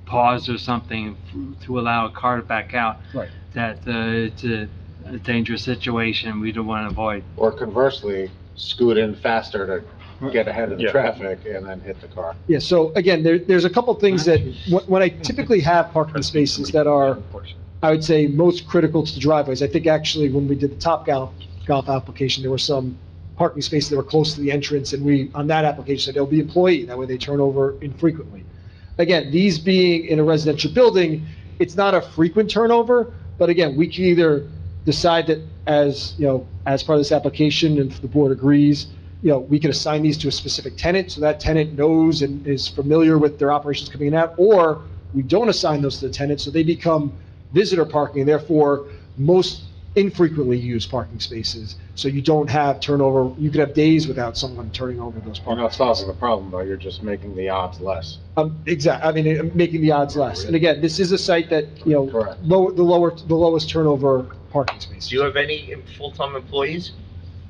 pause or something to allow a car to back out. Right. That it's a dangerous situation we don't want to avoid. Or conversely, scoot in faster to get ahead of the Yeah. traffic and then hit the car. Yeah, so again, there's a couple things that, when I typically have parking spaces that are, I would say, most critical to the driveways. I think actually when we did the Topgolf application, there were some parking spaces that were close to the entrance, and we, on that application, said they'll be employee, that way they turn over infrequently. Again, these being in a residential building, it's not a frequent turnover, but again, we can either decide that as part of this application, and if the board agrees, we can assign these to a specific tenant, so that tenant knows and is familiar with their operations coming in and out, or we don't assign those to the tenant, so they become visitor parking, and therefore, most infrequently used parking spaces, so you don't have turnover. You could have days without someone turning over those You're parking. not solving the problem, though, you're just making the odds less. Exactly, I mean, making the odds less. And again, this is a site that, Correct. the lowest turnover parking spaces. Do you have any full-time employees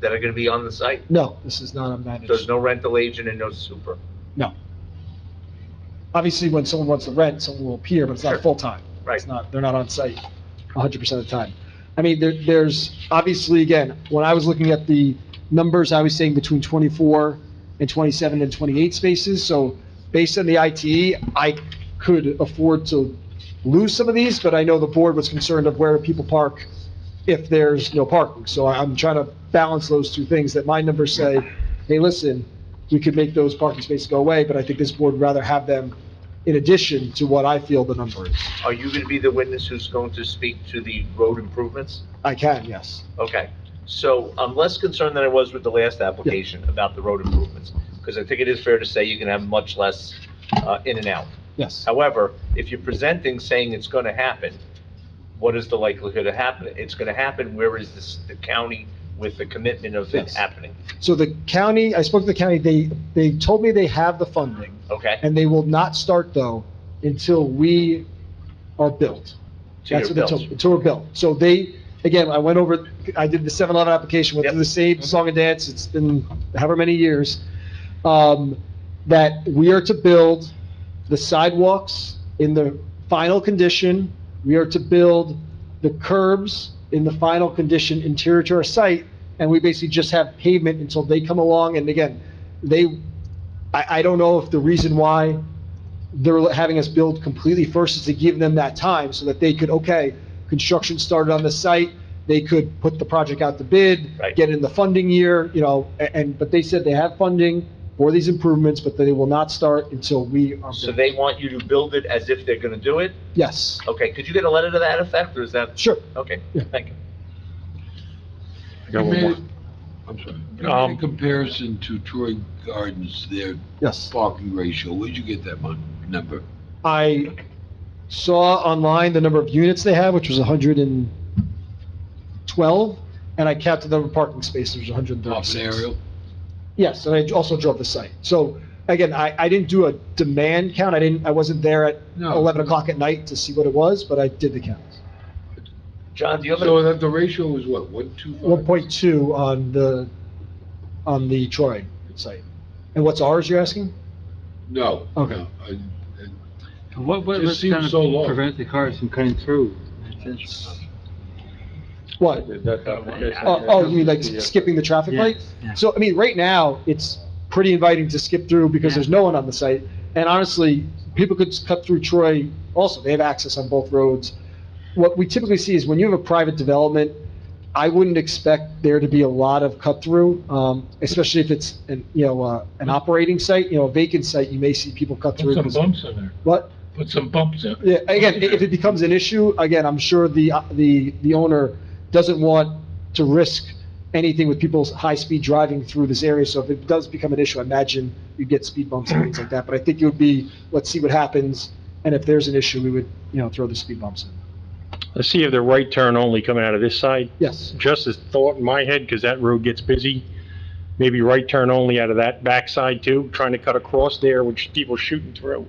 that are gonna be on the site? No, this is not unmanaged. There's no rental agent and no super? No. Obviously, when someone wants to rent, someone will appear, but it's not Sure. full-time. Right. It's not, they're not on site 100% of the time. I mean, there's, obviously, again, when I was looking at the numbers, I was saying between 24 and 27 and 28 spaces, so based on the ITE, I could afford to lose some of these, but I know the board was concerned of where people park if there's no parking. So I'm trying to balance those two things, that my numbers say, hey, listen, we could make those parking spaces go away, but I think this board would rather have them in addition to what I feel the number is. Are you gonna be the witness who's going to speak to the road improvements? I can, yes. Okay, so I'm less concerned than I was with the last application about the road improvements, because I think it is fair to say you can have much less in and out. Yes. However, if you're presenting saying it's gonna happen, what is the likelihood of happening? It's gonna happen, where is the county with the commitment of it Yes. happening? So the county, I spoke to the county, they told me they have the funding, Okay? and they will not start, though, until we are built. So That's you're what they built. told me, until we're built. So they, again, I went over, I did the 7-Eleven application, went through the same song and dance, it's been however many years, that we are to build the sidewalks in the final condition, we are to build the curbs in the final condition interior to our site, and we basically just have pavement until they come along, and again, I don't know if the reason why they're having us build completely first is to give them that time so that they could, okay, construction started on the site, they could put the project out to bid, Right. get in the funding year, but they said they have funding for these improvements, but they will not start until we are So built. they want you to build it as if they're gonna do it? Yes, Okay, could you get a letter to that effect, or is that? sure. Okay, Yeah. thank you. I got one more. I'm sorry. In comparison to Troy Gardens, their Yes. parking ratio, where'd you get that number? I saw online the number of units they have, which was 112, and I counted the number of parking spaces, which was Off an 136. aerial? Yes, and I also drove the site. So again, I didn't do a demand count. I wasn't there at No. 11 o'clock at night to see what it was, but I did the counts. John, do you have So that the ratio was what, 125? 1.2 on the Troy site. And what's ours, you're asking? No. Okay. no, What Just was seems going so to low. prevent the cars from cutting through? What? Oh, you mean like skipping the traffic light? Yeah. So, I mean, right now, it's pretty inviting to skip through because there's no one on the site. And honestly, people could cut through Troy also. They have access on both roads. What we typically see is when you have a private development, I wouldn't expect there to be a lot of cut through, especially if it's an operating site, a vacant site, you may see people cut through. Put some bumps in there. What? Put some bumps in. Yeah, again, if it becomes an issue, again, I'm sure the owner doesn't want to risk anything with people's high-speed driving through this area, so if it does become an issue, I imagine you'd get speed bumps and things like that, but I think it would be, let's see what happens, and if there's an issue, we would, throw the speed bumps in. Let's see if they're right turn only coming out of this side. Yes, Just as thought in my head, because that road gets busy, maybe right turn only out of that backside too, trying to cut across there, which people shooting through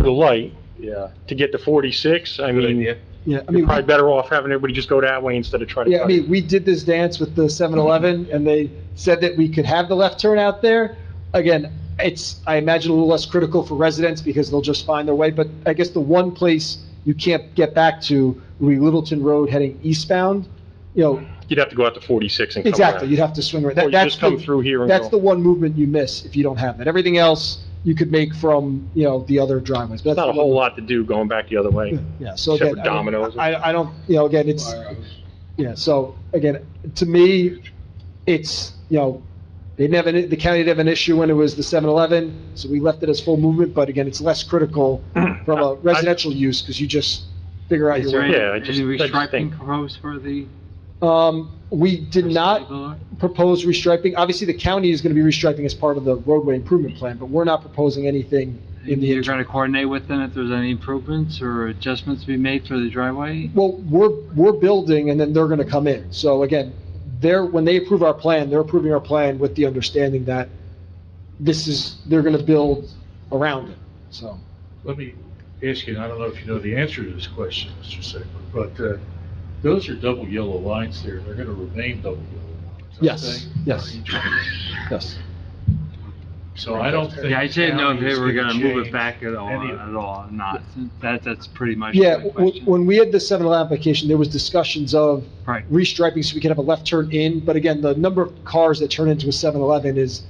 the light. Yeah. To get to 46, I mean, yeah, I you're mean, probably better off having everybody just go that way instead of trying to yeah, I cut mean, it. we did this dance with the 7-Eleven, and they said that we could have the left turn out there. Again, it's, I imagine, a little less critical for residents because they'll just find their way, but I guess the one place you can't get back to would be Littleton Road heading eastbound, You'd have to go out to 46 and come exactly, around. you'd have to swing right. Or you That's just come the- through here and That's the go. one movement you miss if you don't have that. Everything else you could make from, the other driveways. But It's that's not a the one- whole lot to do going back the other way. Yeah, so Except again, for Domino's. I don't, again, it's, yeah, so again, to me, it's, the county didn't have an issue when it was the 7-Eleven, so we left it as full movement, but again, it's less critical from a residential use because you just figure out Is your there way. Yeah, I any just restriping think- proposed for the? We did not propose restriping. Obviously, the county is going to be restriping as part of the roadway improvement plan, but we're not proposing anything in the You're interim. going to coordinate with them if there's any improvements or adjustments to be made for the driveway? Well, we're building and then they're gonna come in. So again, when they approve our plan, they're approving our plan with the understanding that they're gonna build around it, so. Let me ask you, and I don't know if you know the answer to this question, Mr. Segler, but those are double yellow lines there, and they're gonna remain double yellow lines, aren't Yes, they? yes. Yes. So I don't think. Yeah, I didn't know if county they is were gonna going to move it change back at all, any of or not. That's pretty much Yeah, my question. when we had the 7-Eleven application, there was discussions of Right. restriping so we could have a left turn in, but again, the number of cars that turn into a 7-Eleven is,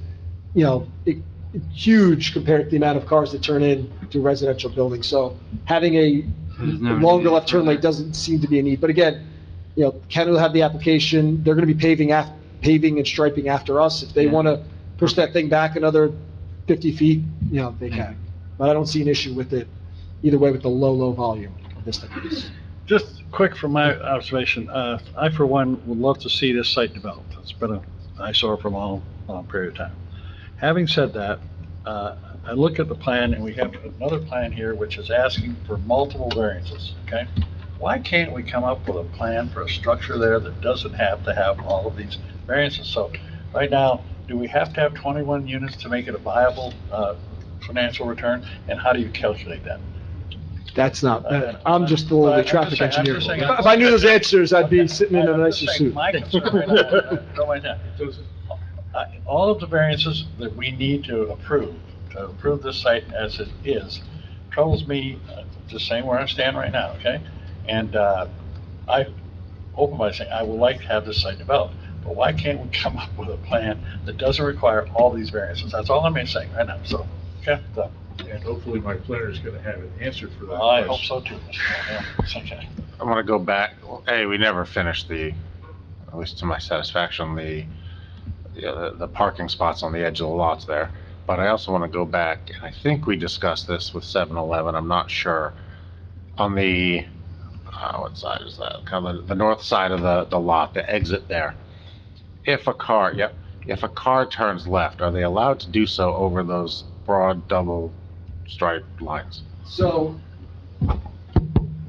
huge compared to the amount of cars that turn in to residential buildings. So having a There's no longer need left turn for lane that. doesn't seem to be a need. But again, county will have the application, they're gonna be paving and striping after us. If they Yeah. wanna push that thing back another 50 feet, they Yeah. can. But I don't see an issue with it either way with the low volume of this type of use. Just quick from my observation, I for one would love to see this site developed. It's been an eyesore for a long period of time. Having said that, I look at the plan and we have another plan here which is asking for multiple variances, okay? Why can't we come up with a plan for a structure there that doesn't have to have all of these variances? So right now, do we have to have 21 units to make it a viable financial return? And how do you calculate that? That's not, I'm just a little I'm traffic just saying- engineer. I'm just saying- If I knew those answers, I'd be sitting in a I'm nicer just saying, suit. My concern right now, go right now. All of the variances that we need to approve this site as it is, troubles me, just saying where I stand right now, okay? And I open by saying, I would like to have this site developed, but why can't we come up with a plan that doesn't require all these variances? That's all I'm saying right now, so, okay, done. And hopefully my planner's gonna have an answer for that I hope question. so too. Yeah, it's okay. I want to go back, we never finished at least to my satisfaction, the parking spots on the edge of the lots there. But I also want to go back, and I think we discussed this with 7-Eleven, I'm not sure, on the, what side is that? Kind of the north side of the lot, the exit there. if a car, yep, if a car turns left, are they allowed to do so over those broad double striped lines? So,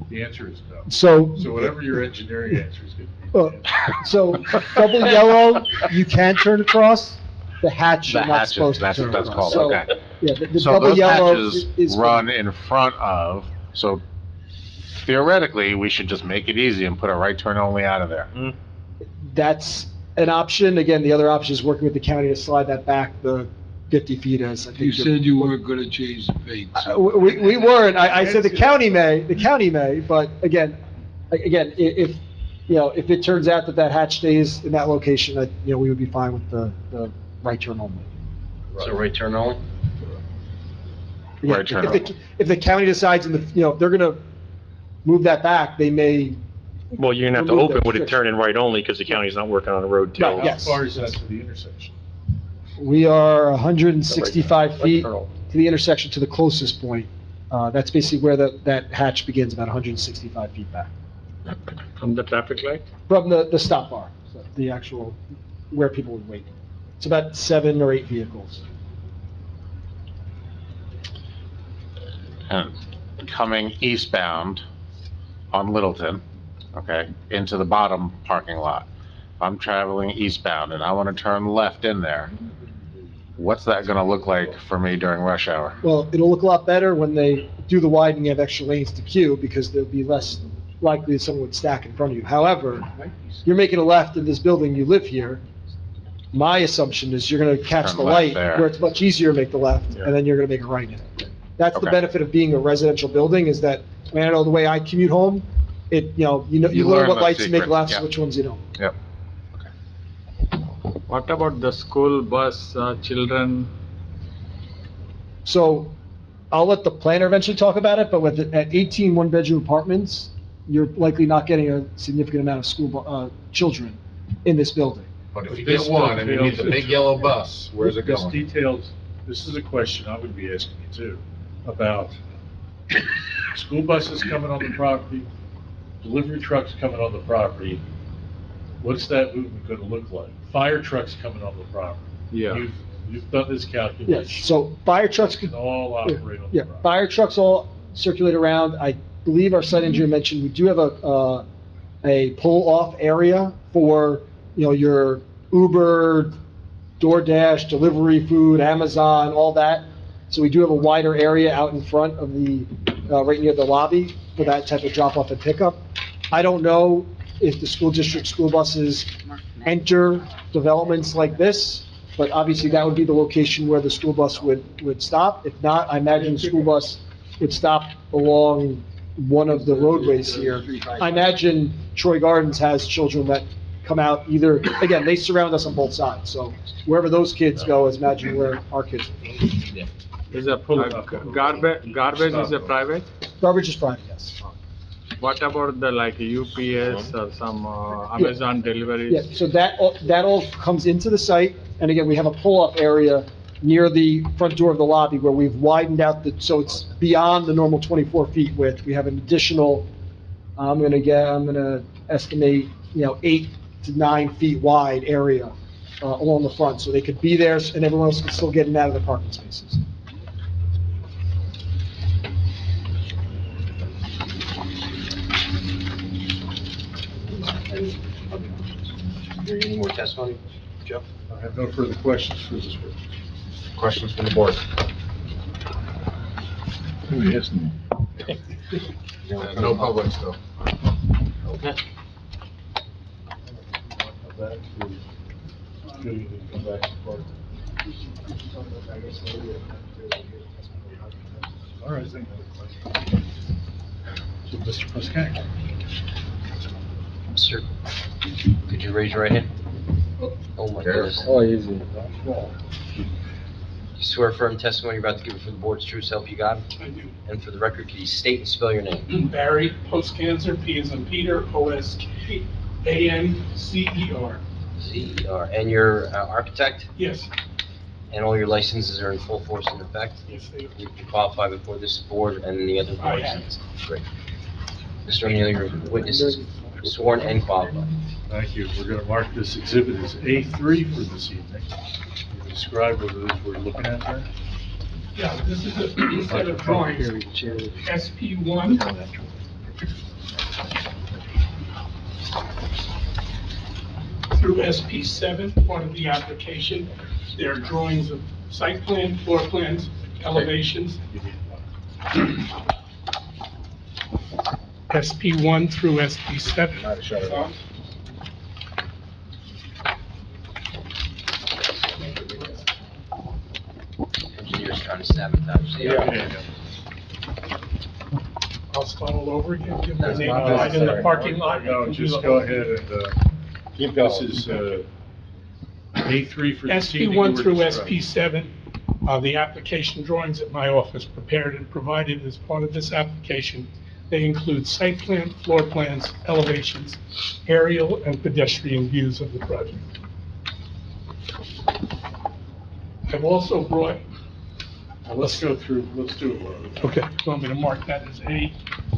The answer is no. so, So whatever your engineering answer is going to be. so double yellow, you can turn across. The hatch, The you're not hatches, supposed to that's turn what that's across. called, So, okay. yeah, the So double those yellow hatches is. run in front of, so theoretically, we should just make it easy and put a right turn only out of there. That's an option. Again, the other option is working with the county to slide that back the 50 feet as I think. You said you weren't gonna change the paint. We weren't. I said the county may, but again, if, you know, if it turns out that that hatch stays in that location, that, you know, we would be fine with the right turn only. So right turn only? Yeah, Right turn if the county decides in the, you know, if they're gonna move that back, they may, Well, you're gonna have to Remove open that with it restriction. turning right only, because the county's not working on the road Right, till. yes. How far is that to the intersection? we are 165 Right feet turn only. to the intersection to the closest point. That's basically where that hatch begins, about 165 feet back. From the traffic light? From the stop bar, so the actual, where people would wait. It's about 7 or 8 vehicles. And coming eastbound on Littleton, okay, into the bottom parking lot. If I'm traveling eastbound and I want to turn left in there, what's that gonna look like for me during rush hour? Well, it'll look a lot better when they do the widening of extra lanes to queue, because there'll be less likely that someone would stack in front of you. However, you're making a left in this building, you live here. My assumption is you're gonna catch Turn the left light, there. where it's much easier to make the left, Yeah. and then you're gonna make a right in it. That's the Okay. benefit of being a residential building, is that, I mean, I know the way I commute home, you You learn learn what the lights to make secret, lefts, yeah. which ones you don't. Yep. What about the school bus, children? So I'll let the planner eventually talk about it, but at 18 one-bedroom apartments, you're likely not getting a significant amount of children in this building. But if you get one and you need the big yellow bus, where's it This details, this is a question I would be asking you too, about school buses coming on the property, delivery trucks coming on the property. What's that movement gonna look like? Fire trucks coming on the property. Yeah. You've done this Yes, calculation. so fire trucks could, Can all operate on the yeah, property. fire trucks all circulate around. I believe our site engineer mentioned, we do have a pull-off area for, you know, your Uber, DoorDash, delivery food, Amazon, all that. So we do have a wider area out in front of the, right near the lobby for that type of drop-off and pickup. I don't know if the school district school buses enter developments like this, but obviously that would be the location where the school bus would stop. If not, I imagine the school bus would stop along one of the roadways here. I imagine Troy Gardens has children that come out either, again, they surround us on both sides, so wherever those kids go is imagine where our kids would go. Is a garbage is a private? Garbage is private, yes. What about the like UPS or some Amazon deliveries? Yeah, so that all comes into the site, and again, we have a pull-off area near the front door of the lobby where we've widened out so it's beyond the normal 24 feet width. We have an additional, I'm gonna estimate, 8 to 9 feet wide area along the front, so they could be there, and everyone else can still get in and out of the parking spaces. Any more testimony, Joe? I have no further questions for this witness. Questions from the board? No public still. Okay. All right, thank you. So, Mr. Prescott? Sir, could you raise your right hand? Oh my goodness. Oh, easy. You swear firm testimony you're about to give before the board's true self you got? I do. And for the record, can you state and spell your name? Barry, post-cancer, P as in Peter, O-S-K-A-N-C-E-R. C-E-R. And you're architect? Yes, And all your licenses are in full force and effect? yes, they are. You qualify before this board and the other I boards? have. Great. Mr. O'Neill, your witness is sworn and qualified. Thank you. We're gonna mark this exhibit as A3 for this evening. Can you describe what it is we're looking at there? Yeah, this is a set of drawings, SP1 through SP7, part of the application. There are drawings of site plan, floor plans, elevations. SP1 through SP7. Engineers trying to sabotage the I'll start all over again, give my That's name not right in the necessary. parking lot. No, just go ahead and, Keep this going. is, A3 for this evening. SP1 you were through describing. SP7 are the application drawings that my office prepared and provided as part of this application. They include site plan, floor plans, elevations, aerial and pedestrian views of the project. I've also brought, Let's go through, let's do it. Laura. okay, you want me to mark that as A?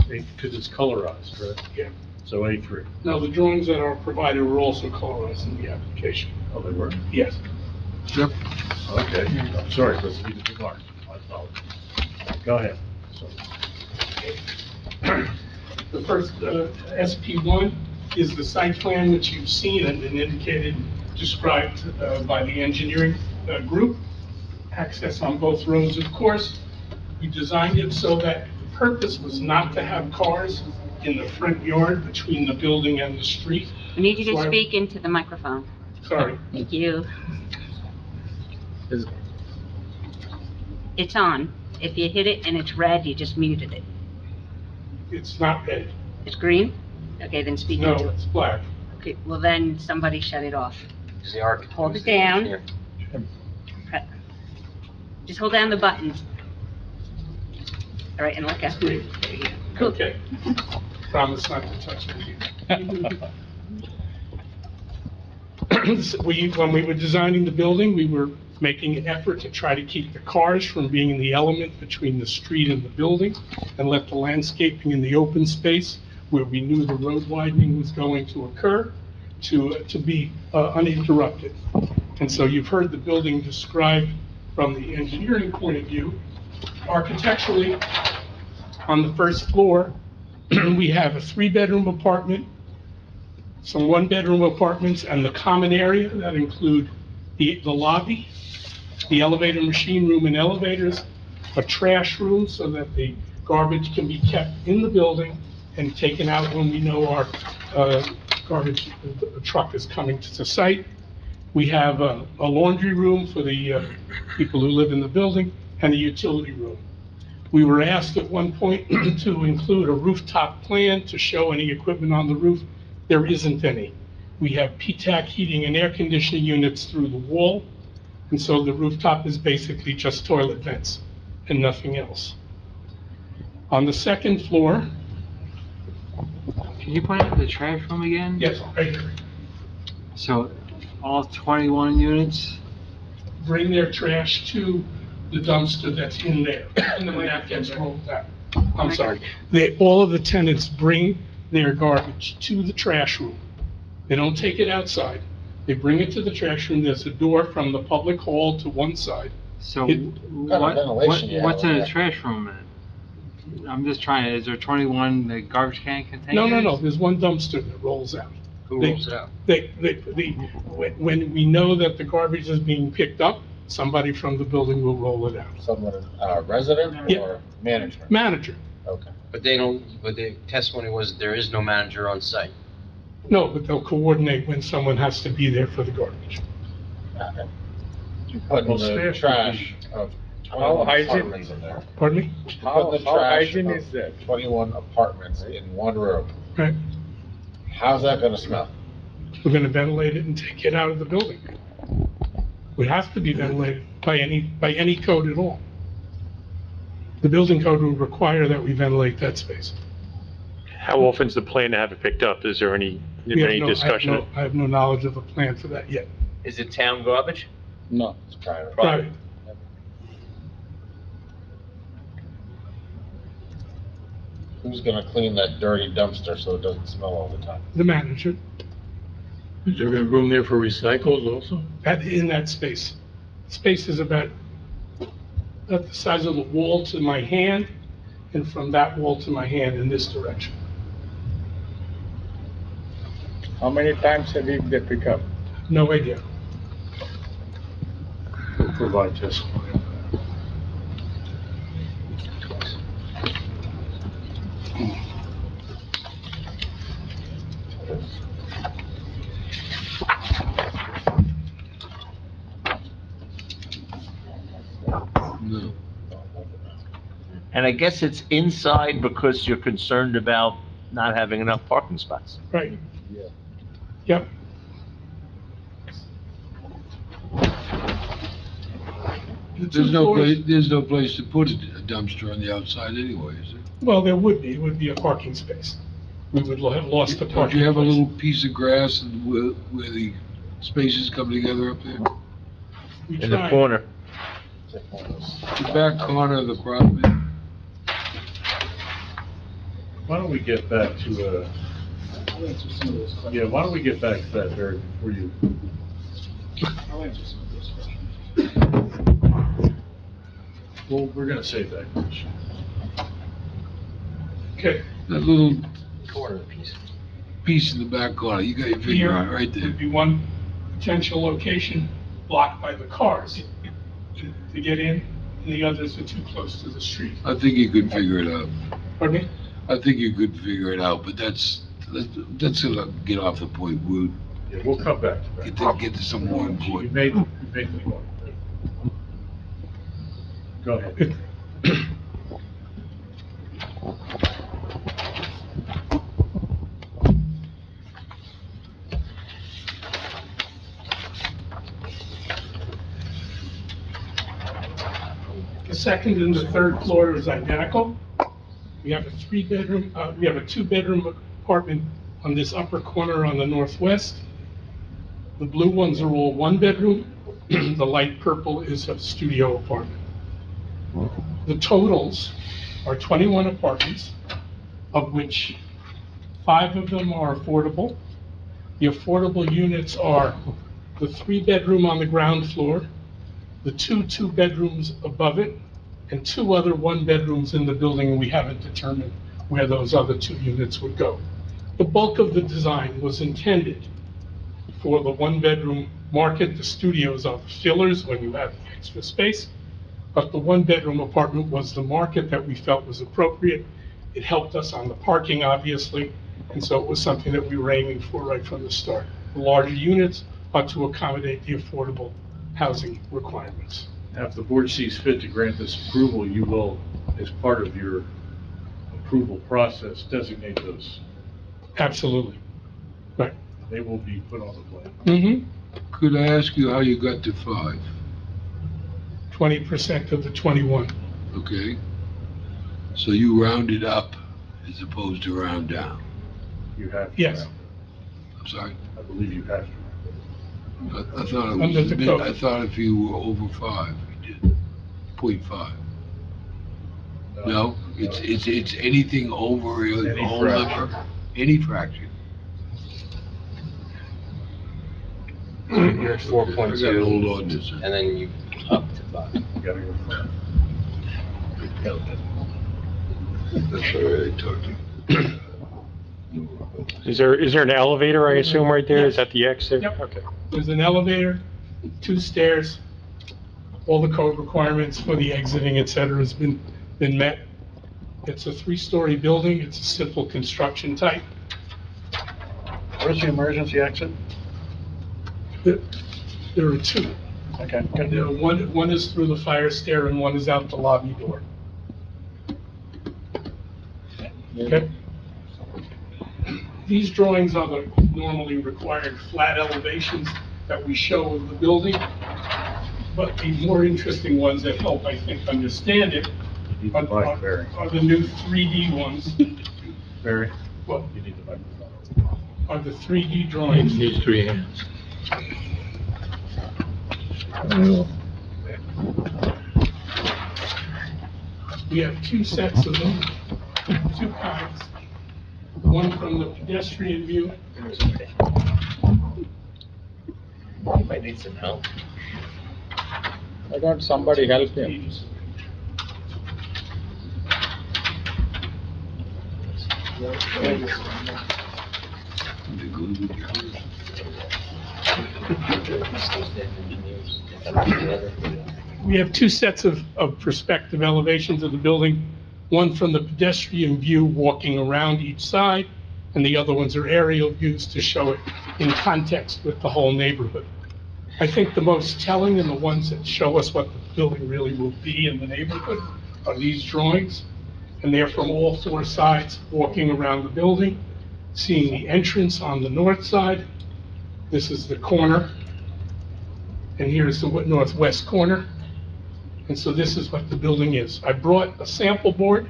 Because it's colorized, correct? Yeah. So A3. No, the drawings that are provided were also colorized in the application. Oh, they were? Yes. Yep. Okay, I'm sorry, but we didn't mark. I apologize. Go ahead. The first, SP1 is the site plan which you've seen and been indicated, described by the engineering group. Access on both roads, of course. We designed it so that the purpose was not to have cars in the front yard between the building and the street. I need you So to I- speak into the microphone. Sorry. Thank you. It's on. If you hit it and it's red, you just muted it. It's not red. It's green? Okay, then speak No, into it. it's black. Okay, well then, somebody shut it off. Is the architect? Hold it down. Just hold down the buttons. All right, and let go. Green. There you go. Cool. Okay. Promise not to touch it. When we were designing the building, we were making an effort to try to keep the cars from being the element between the street and the building, and let the landscaping in the open space where we knew the road widening was going to occur to be uninterrupted. And so you've heard the building described from the engineering point of view. Architecturally, on the first floor, we have a 3-bedroom apartment, some 1-bedroom apartments, and the common area that include the lobby, the elevator machine room and elevators, a trash room so that the garbage can be kept in the building and taken out when we know our garbage truck is coming to the site. We have a laundry room for the people who live in the building and a utility room. We were asked at one point to include a rooftop plan to show any equipment on the roof. There isn't any. We have PTAC heating and air conditioning units through the wall, and so the rooftop is basically just toilet vents and nothing else. On the second floor, Can you point out the trash room again? yes, right here, So, all 21 units? bring their trash to the dumpster that's in there, and then that gets rolled out. I'm sorry. All of the tenants bring their garbage to the trash room. They don't take it outside. They bring it to the trash room. There's a door from the public hall to one side. So, It- what's in the trash room then? I'm just trying, is there 21 the garbage can containers? No, there's one dumpster that rolls out. Who They- rolls it out? When we know that the garbage is being picked up, somebody from the building will roll it out. Someone, resident Yeah. or management? Manager. Okay. But they don't, but the testimony was there is no manager on site. No, but they'll coordinate when someone has to be there for the garbage. Okay. You putting Well, the staff would trash of How 21 hygiene- apartments in there. Pardon me? Putting the How trash hygiene of is that? 21 apartments in one room. Right. How's that gonna smell? We're gonna ventilate it and take it out of the building. Would have to be ventilated by any code at all. The building code would require that we ventilate that space. How often's the plan to have it picked up? Is there any We have no- discussion? I have no knowledge of a plan for that yet. Is it town garbage? No. It's private. Private. Who's gonna clean that dirty dumpster so it doesn't smell all the time? The manager. Is there room there for recycles also? In that space. Space is about the size of the wall to my hand, and from that wall to my hand in this direction. How many times a week they pick up? No idea. We'll provide testimony. No. And I guess it's inside because you're concerned about not having enough parking spots. Right. Yep. There's no place to put a dumpster on the outside anyway, is there? Well, there would be. It would be a parking space. We would have lost the Don't parking you have a place. little piece of grass where the spaces come together up there? We In the tried. corner. The back corner of the property. Why don't we get back to, yeah, why don't we get back to that, Barry, before you? Well, we're gonna save that question. Okay. That little Corner piece in the back corner, you got your finger Here on it right there. would be one potential location blocked by the cars to get in, and the others are too close to the street. I think you could figure it out. Pardon me? I think you could figure it out, but that's gonna get off the point. We'll Yeah, we'll come back to that. get to some more You important. made the point. Go ahead. The second and the third floor is identical. We have a we have a two-bedroom apartment on this upper corner on the northwest. The blue ones are all one-bedroom. The light purple is a studio apartment. The totals are 21 apartments, of which 5 of them are affordable. The affordable units are the 3-bedroom on the ground floor, the 2 bedrooms above it, and 2 other 1-bedrooms in the building, and we haven't determined where those other 2 units would go. The bulk of the design was intended for the 1-bedroom market. The studios are the fillers when you have extra space, but the 1-bedroom apartment was the market that we felt was appropriate. It helped us on the parking, obviously, and so it was something that we were aiming for right from the start. The larger units are to accommodate the affordable housing requirements. Now, if the board sees fit to grant this approval, you will, as part of your approval process, designate those. Absolutely. Right. They will be put on the plan. Mm-hmm. Could I ask you how you got to 5? 20% of the 21. Okay. So you rounded up as opposed to round down. You have to. Yes. round I'm sorry? it. I believe you have to. I thought it Under was, the code. I thought if you were over 5, you did 0.5. No, it's anything over a Any whole fraction. number, any fraction. You're at I got an 4.2, old ordinance. and then you up to 5. You gotta go front. That's all right, I talked to you. Is there an elevator, I assume, right there? Is Yes. that the exit? Yep. Okay. There's an elevator, 2 stairs, all the code requirements for the exiting, et cetera, has been met. It's a 3-story building, it's a simple construction type. Where's the emergency exit? There are 2. Okay, One is through the fire stair and one is out the lobby door. Okay? These drawings are the normally required flat elevations that we show of the building, but the more interesting ones that help, I think, understand it You need the mic, Barry. are the new 3D ones, Barry, What? you need the microphone. are the 3D drawings. Needs 3 hands. We have 2 sets of them, 2 kinds. One from the pedestrian view You might need some help. I got somebody help him. We have two sets of perspective elevations of the building, one from the pedestrian view walking around each side, and the other ones are aerial views to show it in context with the whole neighborhood. I think the most telling and the ones that show us what the building really will be in the neighborhood are these drawings. And they're from all four sides, walking around the building, seeing the entrance on the north side. This is the corner, and here's the northwest corner. And so this is what the building is. I brought a sample board.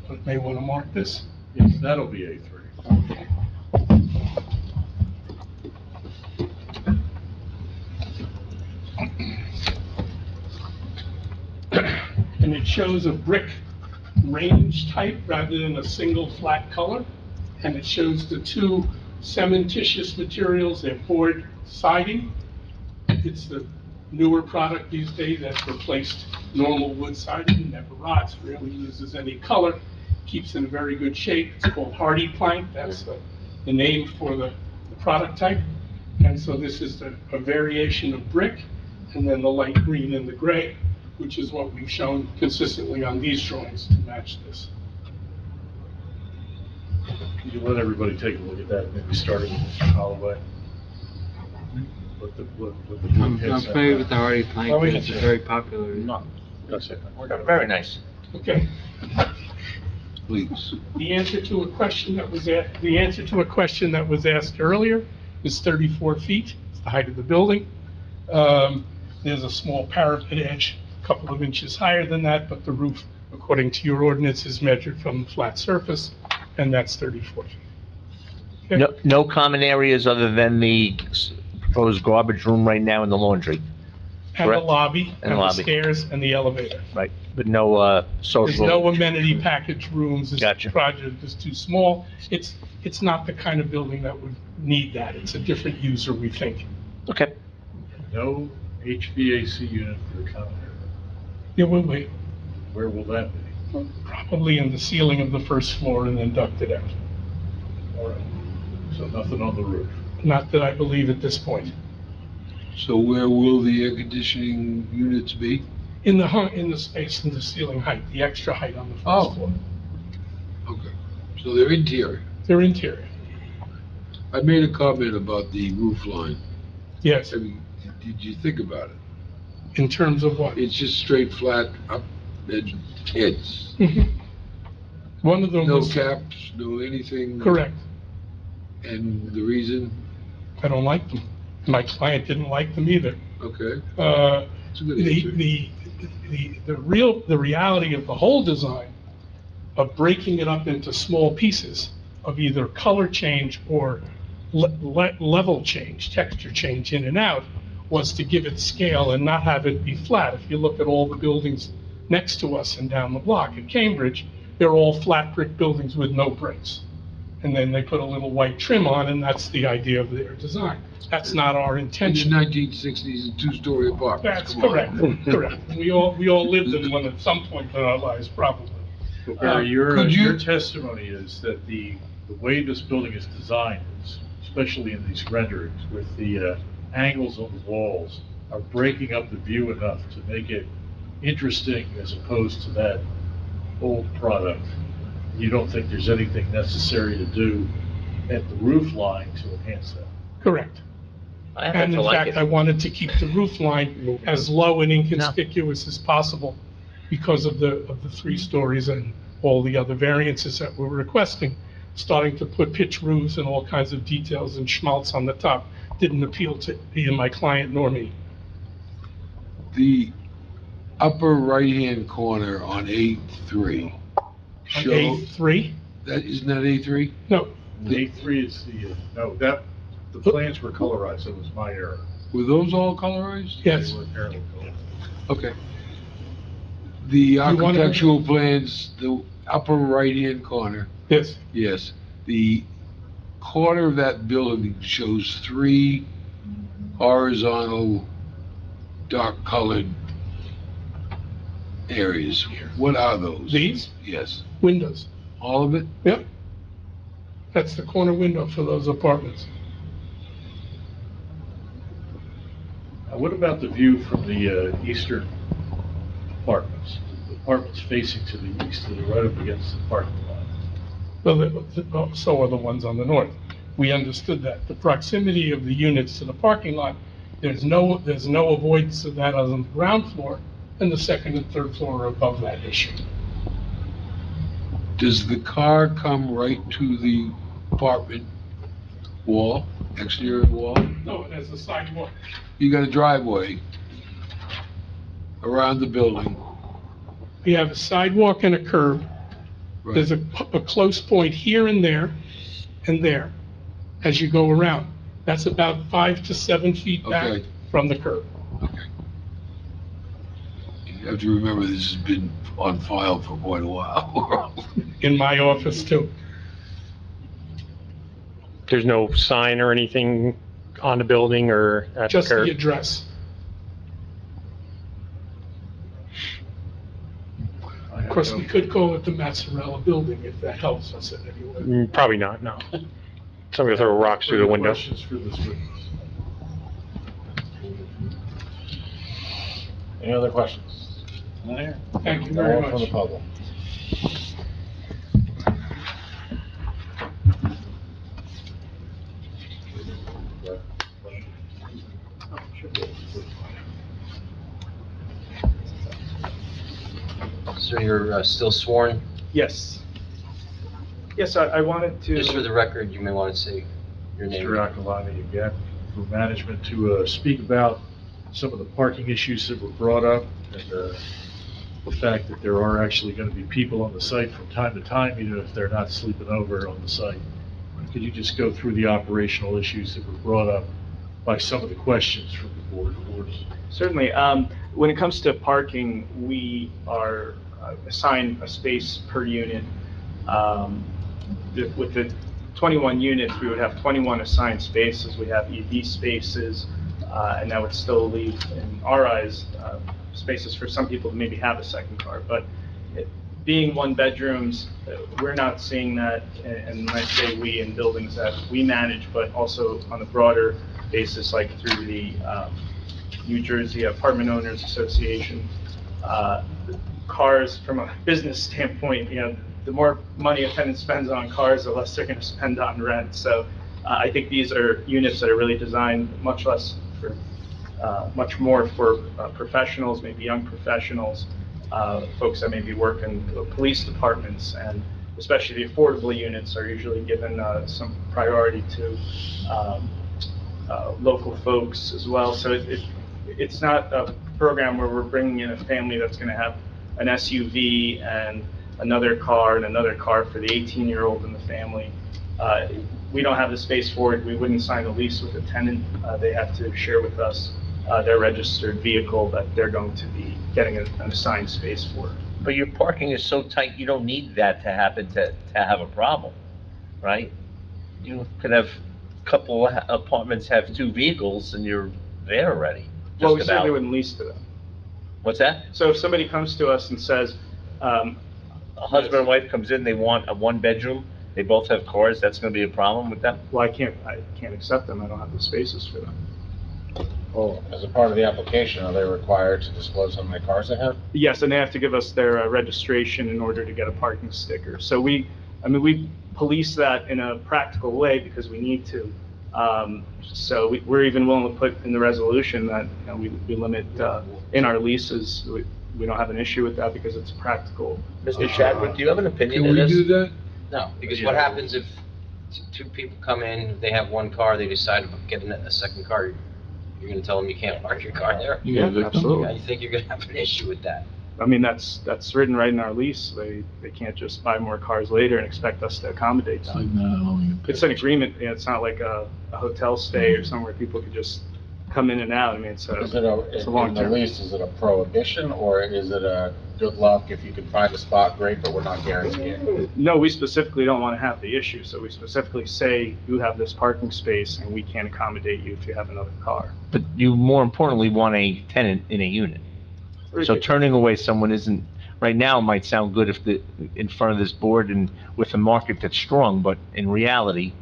You may want to mark this. Yes, that'll be A3. And it shows a brick range type rather than a single flat color. And it shows the two cementitious materials, they're board siding. It's the newer product these days that's replaced normal wood siding, never rots, rarely uses any color, keeps in very good shape. It's called hardy plank, that's the name for the product type. And so this is a variation of brick, and then the light green and the gray, which is what we've shown consistently on these drawings to match this. Can you let everybody take a look at that, maybe starting with Mr. Holloway? What the I'm familiar with the hardy plank, Oh, we it's can- very popular. No, that's it. Very nice. Okay. Please. The answer to a question that was asked earlier is 34 feet. It's the height of the building. There's a small parapet edge, a couple of inches higher than that, but the roof, according to your ordinance, is measured from the flat surface, and that's 34 feet. Okay. No common areas other than the proposed garbage room right now and the laundry, And the correct? lobby, And and the lobby. stairs, and the elevator. right? But no, social. There's no amenity package rooms. This Gotcha. project is too small. It's not the kind of building that would need that. It's a different user, we think. Okay. No HVAC unit for the common area. Yeah, wait. Where will that be? Probably in the ceiling of the first floor and then ducted out. All right. So nothing on the roof. Not that I believe at this point. So where will the air conditioning units be? In the space in the ceiling height, the extra height on the Oh. first floor. Okay, so they're interior. They're interior. I made a comment about the roof line. Yes, I mean, did you think about it? in terms of what? It's just straight, flat, up, heads. One of them No was caps, no anything? correct. And the reason? I don't like them. My client didn't like them either. Okay. It's a good answer. The reality of the whole design of breaking it up into small pieces of either color change or level change, texture change in and out, was to give it scale and not have it be flat. If you look at all the buildings next to us and down the block at Cambridge, they're all flat brick buildings with no bricks. And then they put a little white trim on, and that's the idea of their design. That's not our In the intention. 1960s, and two-story apartments. That's Come on. correct, correct. We all lived in one at some point in our lives, probably. Barry, could you- your testimony is that the way this building is designed, especially in these renderings, with the angles on the walls, are breaking up the view enough to make it interesting as opposed to that old product. You don't think there's anything necessary to do at the roof line to enhance that? Correct. I happen And to in like fact, it. I wanted to keep the roof line as low and inconspicuous as possible because of the 3 stories and all the other variances that we're requesting. Starting to put pitch roofs and all kinds of details and schmaltz on the top didn't appeal to either my client nor me. The upper right-hand corner on A3. On show- A3? Isn't that A3? No, A3 is the plans were colorized, it was my error. Were those all colorized? yes. They were apparently colorized. Okay. The wanna- architectural plans, the upper right-hand corner, Yes, yes. The corner of that building shows 3 horizontal, dark-colored areas. What are those? These Yes. windows. All of it? Yep. That's the corner window for those apartments. What about the view from the eastern apartments? The apartments facing to the east, they're right up against the parking lot. Well, so are the ones on the north. We understood that. The proximity of the units to the parking lot, there's no avoidance of that on the ground floor, and the second and third floor are above that issue. Does the car come right to the apartment wall, exterior wall? No, it has a sidewalk. You got a driveway around the building. We have a sidewalk and a curb. Right. There's a close point here and there as you go around. That's about 5 to 7 feet back Okay. from the curb. Okay. You have to remember this has been on file for quite a while. In my office too. There's no sign or anything on the building or at the Just the curb? address. Of course, we could call it the Mazzarella Building if that helps us in any way. Probably not, no. Somebody will throw rocks through the window. Questions for this witness? Any other questions? Thank you very From the much. public. So you're still sworn? Yes. Yes, I wanted to. Just for the record, you may want to say your name. Mr. Aquilani again, for management to speak about some of the parking issues that were brought up and the fact that there are actually going to be people on the site from time to time, even if they're not sleeping over on the site. Could you just go through the operational issues that were brought up by some of the questions from the board? Certainly. When it comes to parking, we are assigned a space per unit. With the 21 units, we would have 21 assigned spaces. We have EV spaces, and that would still leave, in our eyes, spaces for some people to maybe have a second car. But being one bedrooms, we're not seeing that, and when I say we, in buildings that we manage, but also on a broader basis, like through the New Jersey Apartment Owners Association. Cars, from a business standpoint, the more money a tenant spends on cars, the less they're going to spend on rent. So I think these are units that are really designed much more for professionals, maybe young professionals, folks that maybe work in the police departments, and especially the affordable units are usually given some priority to local folks as well. So it's not a program where we're bringing in a family that's going to have an SUV and another car for the 18-year-old in the family. We don't have the space for it. We wouldn't sign a lease with a tenant. They have to share with us their registered vehicle that they're going to be getting an assigned space for. But your parking is so tight, you don't need that to happen to have a problem, right? You could have a couple apartments have 2 vehicles and you're there already. Well, we just certainly about. wouldn't lease to them. What's that? So if somebody comes to us and says, A husband and wife comes in, they want a 1-bedroom, they both have cars, that's gonna be a problem with them? well, I can't accept them, I don't have the spaces for them. Well, as a part of the application, are they required to disclose how many cars they have? Yes, and they have to give us their registration in order to get a parking sticker. So we police that in a practical way because we need to. So we're even willing to put in the resolution that, we limit, in our leases, we don't have an issue with that because it's practical. Mr. Chadwick, do you have an opinion Can on we this? do that? No, because what happens if 2 people come in, they have 1 car, they decide to get a second car, you're going to tell them you can't park your car there? Yeah, absolutely. I think you're going to have an issue with that. That's written right in our lease. They can't just buy more cars later and expect us to accommodate them. It's an agreement. It's not like a hotel stay or somewhere people could just come in and out. I mean, Is it's it a in long the term. lease, is it a prohibition, or is it a good luck, if you can find a spot, great, but we're not guaranteeing? No, we specifically don't want to have the issue, so we specifically say you have this parking space and we can't accommodate you if you have another car. But you more importantly want a tenant in a unit. So turning away someone isn't, right now it might sound good if in front of this board and with a market that's strong, but in reality,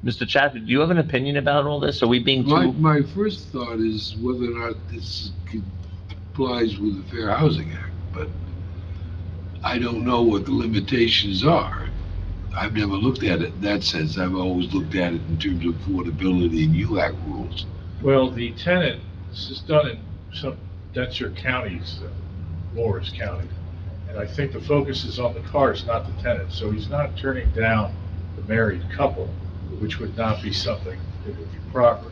Mr. Chapman, do you have an opinion about all this? Are we being too? My first thought is whether or not this complies with the Fair Housing Act, but I don't know what the limitations are. I've never looked at it in that sense. I've always looked at it in terms of affordability and ULAC rules. Well, the tenant, this is done in some denser counties, Morris County, and I think the focus is on the cars, not the tenant. So he's not turning down the married couple, which would not be something that would be proper.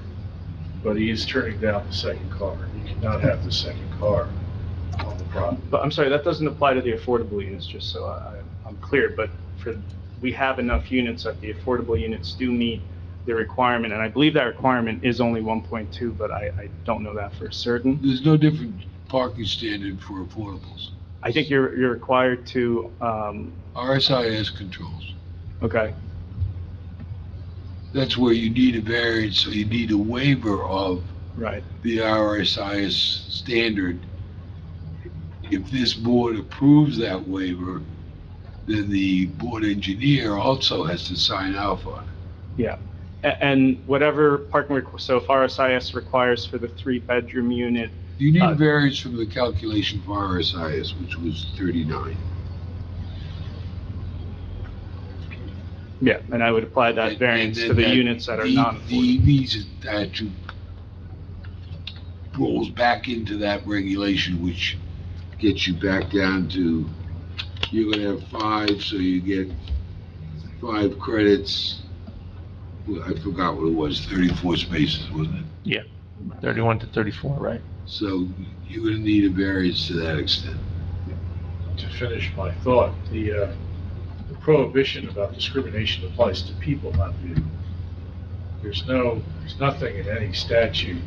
But he is turning down the second car. He cannot have the second car on the property. But I'm sorry, that doesn't apply to the affordable units, just so I'm clear, but we have enough units that the affordable units do meet the requirement, and I believe that requirement is only 1.2, but I don't know that for certain. There's no different parking standard for affordables. I think you're required to, RSIS controls. okay, That's where you need a variance, so you need a waiver of right. the RSIS standard. If this board approves that waiver, then the board engineer also has to sign off on it. Yeah, and whatever parking, so if RSIS requires for the 3-bedroom unit. You need a variance from the calculation for RSIS, which was 39. Yeah, and I would apply that variance to the units that are non-affordable. The EV statute rolls back into that regulation, which gets you back down to, you're gonna have 5, so you get 5 credits. Well, I forgot what it was, 34 spaces, wasn't it? Yeah, 31 to 34, right? So you're gonna need a variance to that extent. To finish my thought, the prohibition about discrimination applies to people, not vehicles. There's nothing in any statute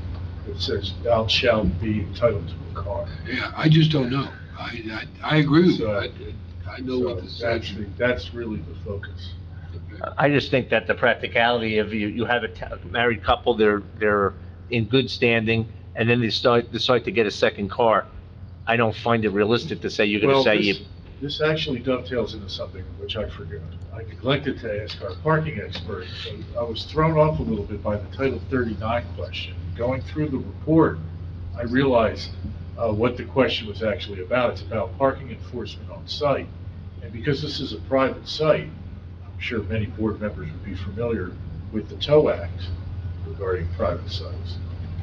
that says thou shalt be entitled to a car. Yeah, I just don't know. I agree with you. I know what the So statute. that's really the focus. I just think that the practicality of you have a married couple, they're in good standing, and then they decide to get a second car. I don't find it realistic to say you're gonna Well, say this actually dovetails into something which I forgot. I neglected to ask our parking expert. So I was thrown off a little bit by the Title 39 question. Going through the report, I realized what the question was actually about. It's about parking enforcement on site. And because this is a private site, I'm sure many board members would be familiar with the Tow Act regarding private sites.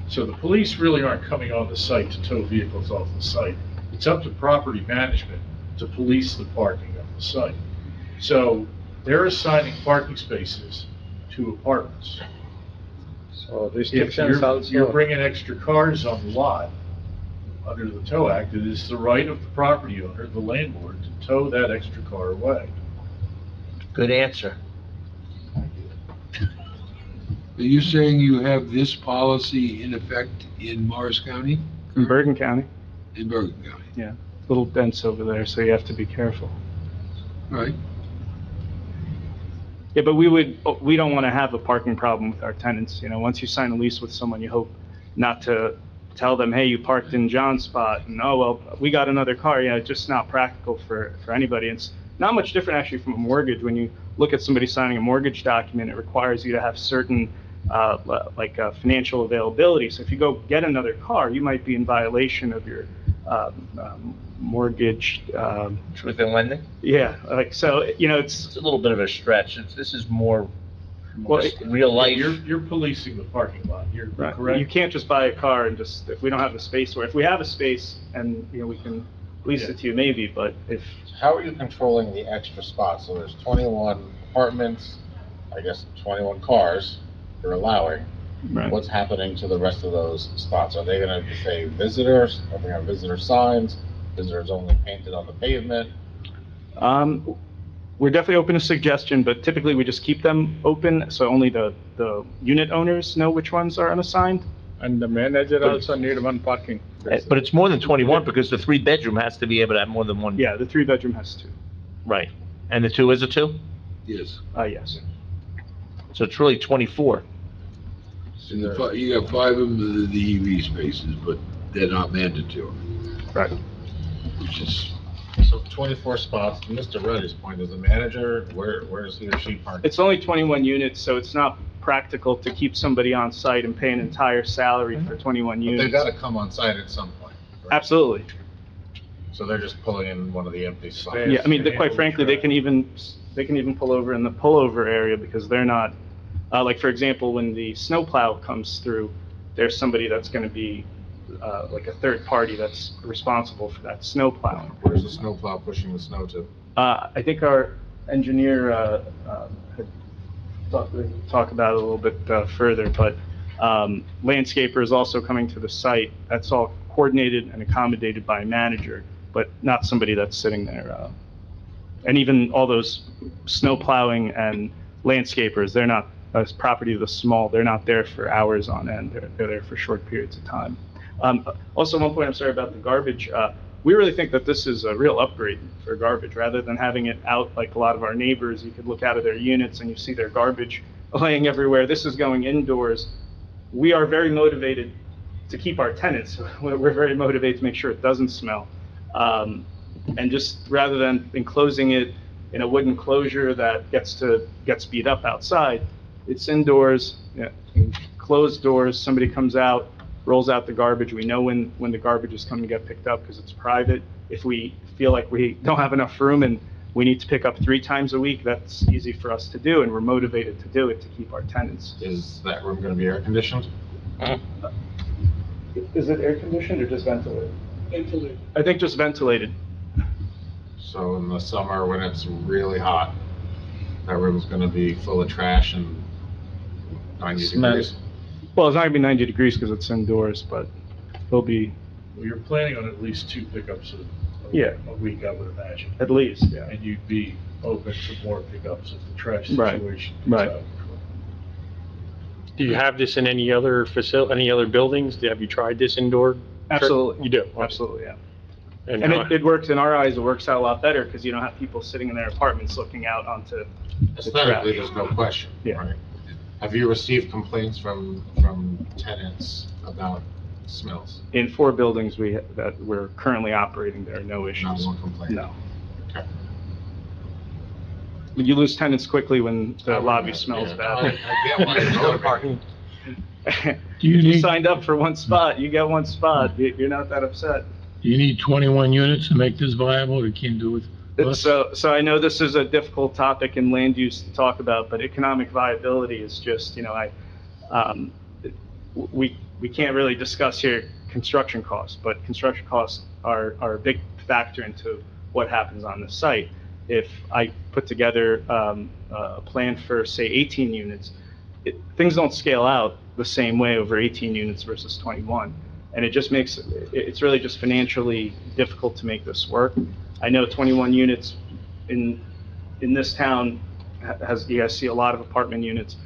So the police really aren't coming on the site to tow vehicles off the site. It's up to property management to police the parking of the site. So they're assigning parking spaces to apartments. So If restrictions you're also. bringing extra cars on the lot, under the Tow Act, it is the right of the property owner, the landlord, to tow that extra car away. good answer. Are you saying you have this policy in effect in Morris County? In Bergen County, In Bergen County? yeah, a little dense over there, so you have to be careful. Right. Yeah, but we don't want to have a parking problem with our tenants. You know, once you sign a lease with someone, you hope not to tell them, hey, you parked in John's spot, and oh, well, we got another car. Yeah, it's just not practical for anybody. It's not much different actually from a mortgage. When you look at somebody signing a mortgage document, it requires you to have certain financial availability. So if you go get another car, you might be in violation of your mortgage. Truth in lending? Yeah, so, you know, It's a little bit of a stretch. This is more Well, just real life. You're policing the parking lot, you're right, correct? you can't just buy a car and just, if we don't have the space, or if we have a space and, you know, we can lease it to you maybe, but if, How are you controlling the extra spots? So there's 21 apartments, I guess 21 cars you're allowing. right. What's happening to the rest of those spots? Are they gonna say visitors? Are they gonna have visitor signs? Visitors only painted on the pavement? We're definitely open to suggestion, but typically we just keep them open, so only the unit owners know which ones are unassigned. And the manager also need one parking. But it's more than 21 because the three-bedroom has to be able to have more than one. Yeah, the three-bedroom has two. Right. And the two is a two? Yes. Yes. So it's really 24. And you got 5 of them in the EV spaces, but they're not mandatory. Right. Which is, So 24 spots, to Mr. Reddy's point, as a manager, where's he or she parked? It's only 21 units, so it's not practical to keep somebody on site and pay an entire salary for 21 But units. they've got to come on site at some point. Right? Absolutely. So they're just pulling in one of the empty spots. Yeah, I mean, quite frankly, they can even pull over in the pullover area because they're not, like, for example, when the snowplow comes through, there's somebody that's gonna be, like a third party that's responsible for that snow plowing. Where's the snowplow pushing the snow to? I think our engineer, had talk about it a little bit, further, but, landscaper is also coming to the site. That's all coordinated and accommodated by a manager, but not somebody that's sitting there. And even all those snow plowing and landscapers, they're not, as property of the small, they're not there for hours on end. They're there for short periods of time. Also, one point, I'm sorry about the garbage. We really think that this is a real upgrade for garbage. Rather than having it out like a lot of our neighbors, you could look out of their units and you see their garbage laying everywhere. This is going indoors. We are very motivated to keep our tenants. We're very motivated to make sure it doesn't smell. And just rather than enclosing it in a wooden closure that gets beat up outside, it's indoors, closed doors. Somebody comes out, rolls out the garbage. We know when the garbage is coming to get picked up because it's private. If we feel like we don't have enough room and we need to pick up 3 times a week, that's easy for us to do, and we're motivated to do it to keep our tenants. Is that room going to be air conditioned? Is it air conditioned or just ventilated? Ventilated. I think just ventilated. So in the summer, when it's really hot, that room's going to be full of trash and 90 degrees? Well, it's not gonna be 90 degrees because it's indoors, but it'll be, Well, you're planning on at least 2 pickups Yeah. a week, I would imagine. at least, yeah. And you'd be open to more pickups if the trash Right, situation gets right. out of control. Do you have this in any other any other buildings? Have you tried this indoor? Absolutely. You do? Absolutely, yeah. And And how- it works, in our eyes, it works out a lot better because you don't have people sitting in their apartments looking out onto the Aesthetically, trash. there's no question, Yeah. right? Have you received complaints from tenants about smells? In 4 buildings that we're currently operating, there are no Not issues. one complaint? No. Okay. You lose tenants quickly when the lobby smells Yeah, bad. I get why it's motivating. Do you You need, signed up for one spot, you get one spot, you're not that upset. do you need 21 units to make this viable? You can't do it with less? So I know this is a difficult topic in land use to talk about, but economic viability is just, we can't really discuss here construction costs, but construction costs are a big factor into what happens on the site. If I put together a plan for, say, 18 units, things don't scale out the same way over 18 units versus 21. And it just makes, it's really just financially difficult to make this work. I know 21 units in this town you guys see a lot of apartment units,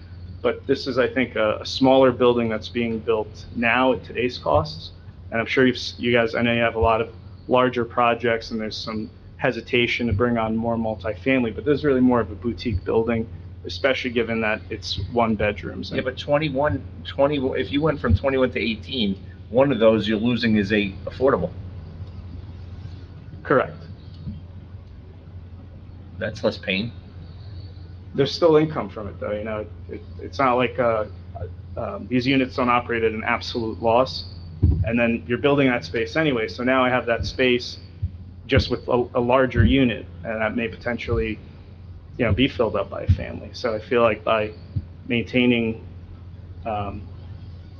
but this is, I think, a smaller building that's being built now at today's costs. And I'm sure you guys, I know you have a lot of larger projects and there's some hesitation to bring on more multifamily, but this is really more of a boutique building, especially given that it's 1 bedrooms. Yeah, but 21, if you went from 21 to 18, one of those you're losing is affordable. Correct. That's less pain. There's still income from it, though, it's not like, these units don't operate at an absolute loss, and then you're building that space anyway, so now I have that space just with a larger unit, and that may potentially, be filled up by a family. So I feel like by maintaining,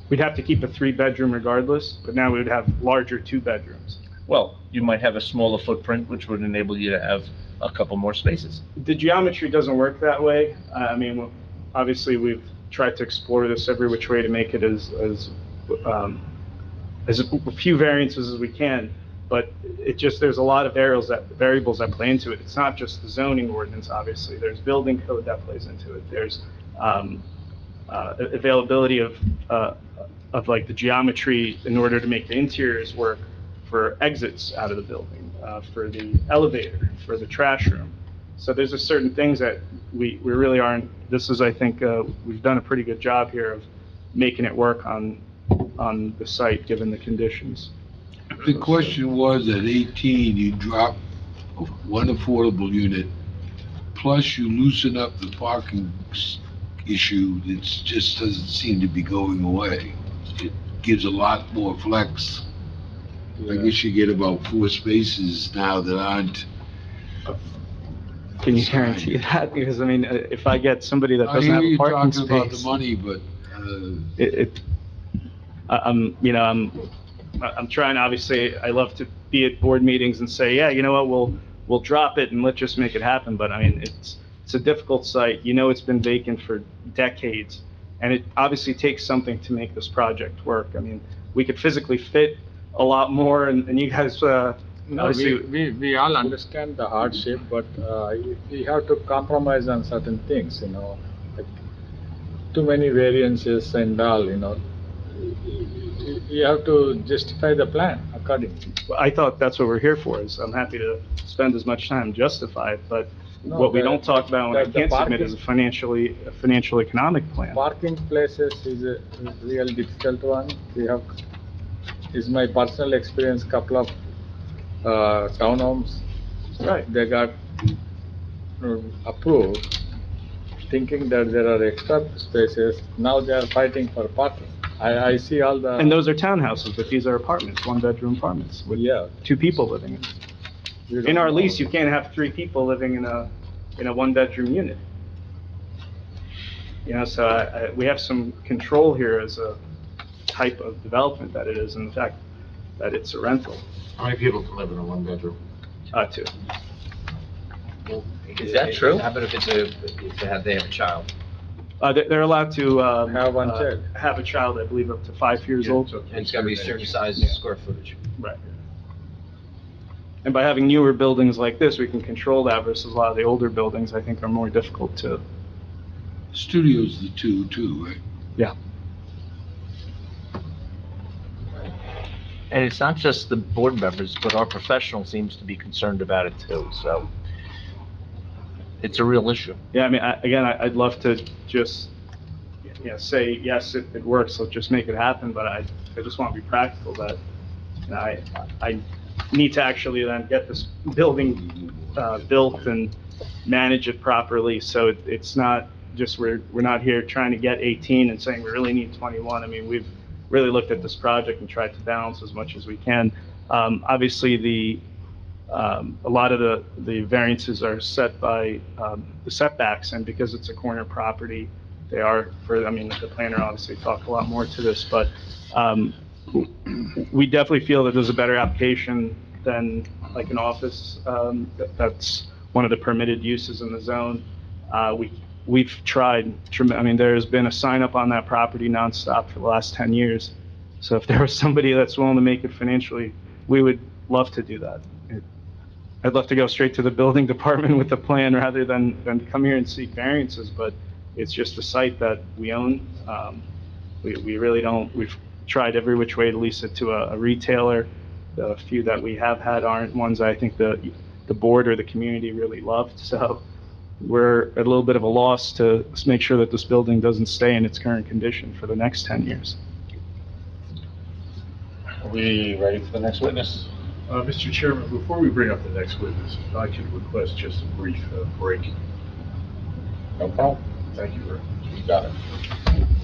we'd have to keep a 3-bedroom regardless, but now we would have larger 2 bedrooms. Well, you might have a smaller footprint, which would enable you to have a couple more spaces. The geometry doesn't work that way. Obviously, we've tried to explore this every which way to make it as few variances as we can, but there's a lot of variables that play into it. It's not just the zoning ordinance, obviously. There's building code that plays into it. There's availability of of like the geometry in order to make the interiors work for exits out of the building, for the elevator, for the trash room. So there's a certain things that we really aren't, this is, I think, we've done a pretty good job here of making it work on the site, given the conditions. The question was, at 18, you drop one affordable unit, plus you loosen up the parking issue that just doesn't seem to be going away. It gives a lot more flex. I guess you get about 4 spaces now that aren't. Can you guarantee that? Because, I mean, if I get somebody that doesn't have a parking space. I hear you talking about the money, but, I'm trying, obviously, I love to be at board meetings and say, yeah, you know what, we'll drop it and let's just make it happen. But I mean, it's a difficult site. It's been vacant for decades. And it obviously takes something to make this project work. I mean, we could physically fit a lot more and you guys, No, obviously. we all understand the hardship, but we have to compromise on certain things, like too many variances and all, You have to justify the plan accordingly. I thought that's what we're here for, is I'm happy to spend as much time to justify it, but what we don't talk about when I can't submit is a financial economic plan. Parking places is a real difficult one. Is my personal experience, couple of townhomes. Right. They got approved, thinking that there are extra spaces. Now they are fighting for parking. I see all the. And those are townhouses, but these are apartments, one-bedroom apartments with 2 people living in them. In our lease, you can't have 3 people living in a one-bedroom unit. So we have some control here as a type of development that it is, and the fact that it's a rental. How many people can live in a one-bedroom? 2. Is that true? How about if they have a child? They're allowed to, Have one child. have a child, I believe, up to 5 years old. And it's gotta be a certain size square footage. Right. And by having newer buildings like this, we can control that versus a lot of the older buildings, I think, are more difficult to. Studio's the 2 too, right? Yeah. And it's not just the board members, but our professional seems to be concerned about it too, so it's a real issue. Yeah, I mean, I'd love to just, say, yes, it works, let's just make it happen, but I just want to be practical that, I need to actually then get this building, built and manage it properly, so it's not just, we're not here trying to get 18 and saying we really need 21. I mean, we've really looked at this project and tried to balance as much as we can. Obviously, a lot of the variances are set by the setbacks, and because it's a corner property, they are the planner obviously talked a lot more to this, but we definitely feel that there's a better application than like an office. That's one of the permitted uses in the zone. We've tried, there's been a sign up on that property nonstop for the last 10 years. So if there was somebody that's willing to make it financially, we would love to do that. I'd love to go straight to the building department with the plan rather than come here and seek variances, but it's just a site that we own. We really don't, we've tried every which way to lease it to a retailer. The few that we have had aren't ones I think the board or the community really loved, so we're at a little bit of a loss to make sure that this building doesn't stay in its current condition for the next 10 years. Are we ready for the next witness? Mr. Chairman, before we bring up the next witness, if I could request just a brief break. No problem. Thank you very much. You got it.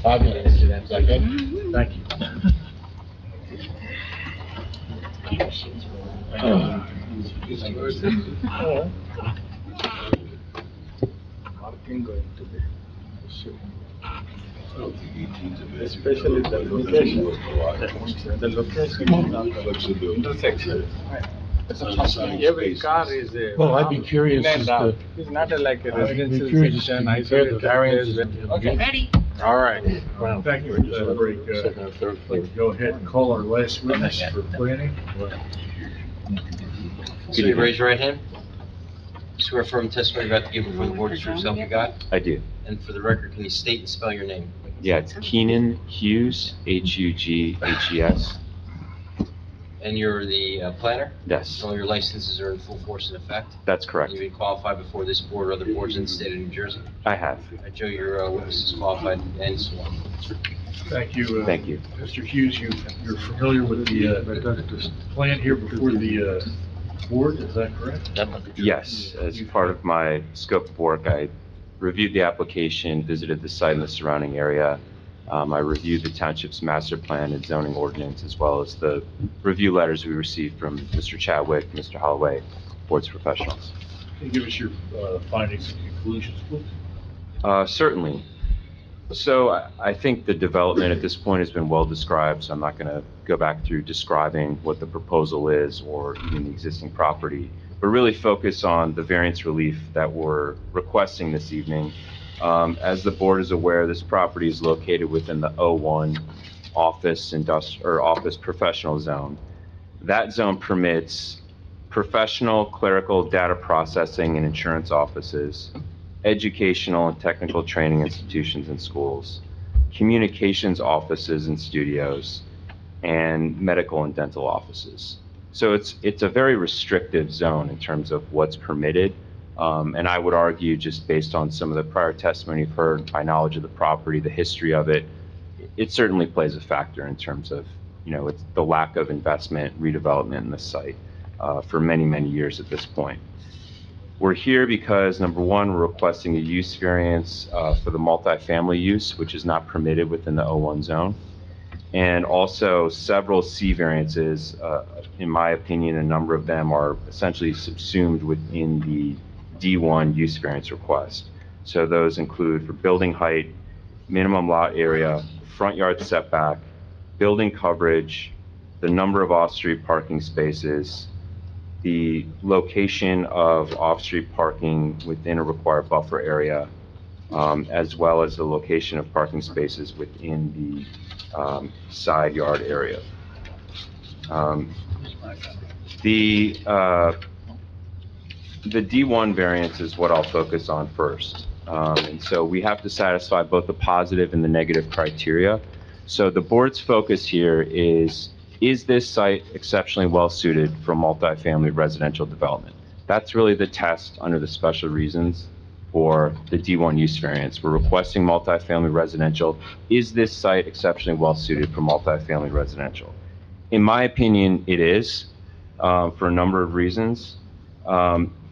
5 minutes, is that good? Thank you. Parking going to be issue. Especially the location. The location is not the intersection. Every car is a. Well, I'd be curious as to. It's not like a I'd be residential curious to section, compare isolated the variances. place. Okay, ready? All right. Thank you for that break. I'd like to go ahead and call our last witness for planning. Can you raise your right hand? Swear affirm testimony about to give before the board is true self you got? I do. And for the record, can you state and spell your name? Yeah, it's Keenan Hughes, Hughes. And you're the planner? Yes, All your licenses are in full force and effect? that's correct. You've been qualified before this board or other boards in the state of New Jersey? I have. Joe, your witness is qualified and sworn. Thank you. Thank you. Mr. Hughes, you're familiar with the plan here before the board, is that correct? Yes, as part of my scope of work, I reviewed the application, visited the site and the surrounding area. I reviewed the township's master plan and zoning ordinance, as well as the review letters we received from Mr. Chadwick, Mr. Holloway, board's professionals. Can you give us your findings and conclusions, please? Certainly. So I think the development at this point has been well described, so I'm not going to go back through describing what the proposal is or even the existing property, but really focus on the variance relief that we're requesting this evening. As the board is aware, this property is located within the O1 office professional zone. That zone permits professional, clerical, data processing, and insurance offices, educational and technical training institutions and schools, communications offices and studios, and medical and dental offices. So it's a very restrictive zone in terms of what's permitted. And I would argue, just based on some of the prior testimony you've heard, my knowledge of the property, the history of it, it certainly plays a factor in terms of, it's the lack of investment, redevelopment in the site for many, many years at this point. We're here because, number one, we're requesting a use variance for the multifamily use, which is not permitted within the O1 zone, and also several C variances. In my opinion, a number of them are essentially subsumed within the D1 use variance request. So those include for building height, minimum lot area, front yard setback, building coverage, the number of off-street parking spaces, the location of off-street parking within a required buffer area, as well as the location of parking spaces within the side yard area. The D1 variance is what I'll focus on first. And so we have to satisfy both the positive and the negative criteria. So the board's focus here is this site exceptionally well suited for multifamily residential development? That's really the test under the special reasons for the D1 use variance. We're requesting multifamily residential. Is this site exceptionally well suited for multifamily residential? In my opinion, it is, for a number of reasons.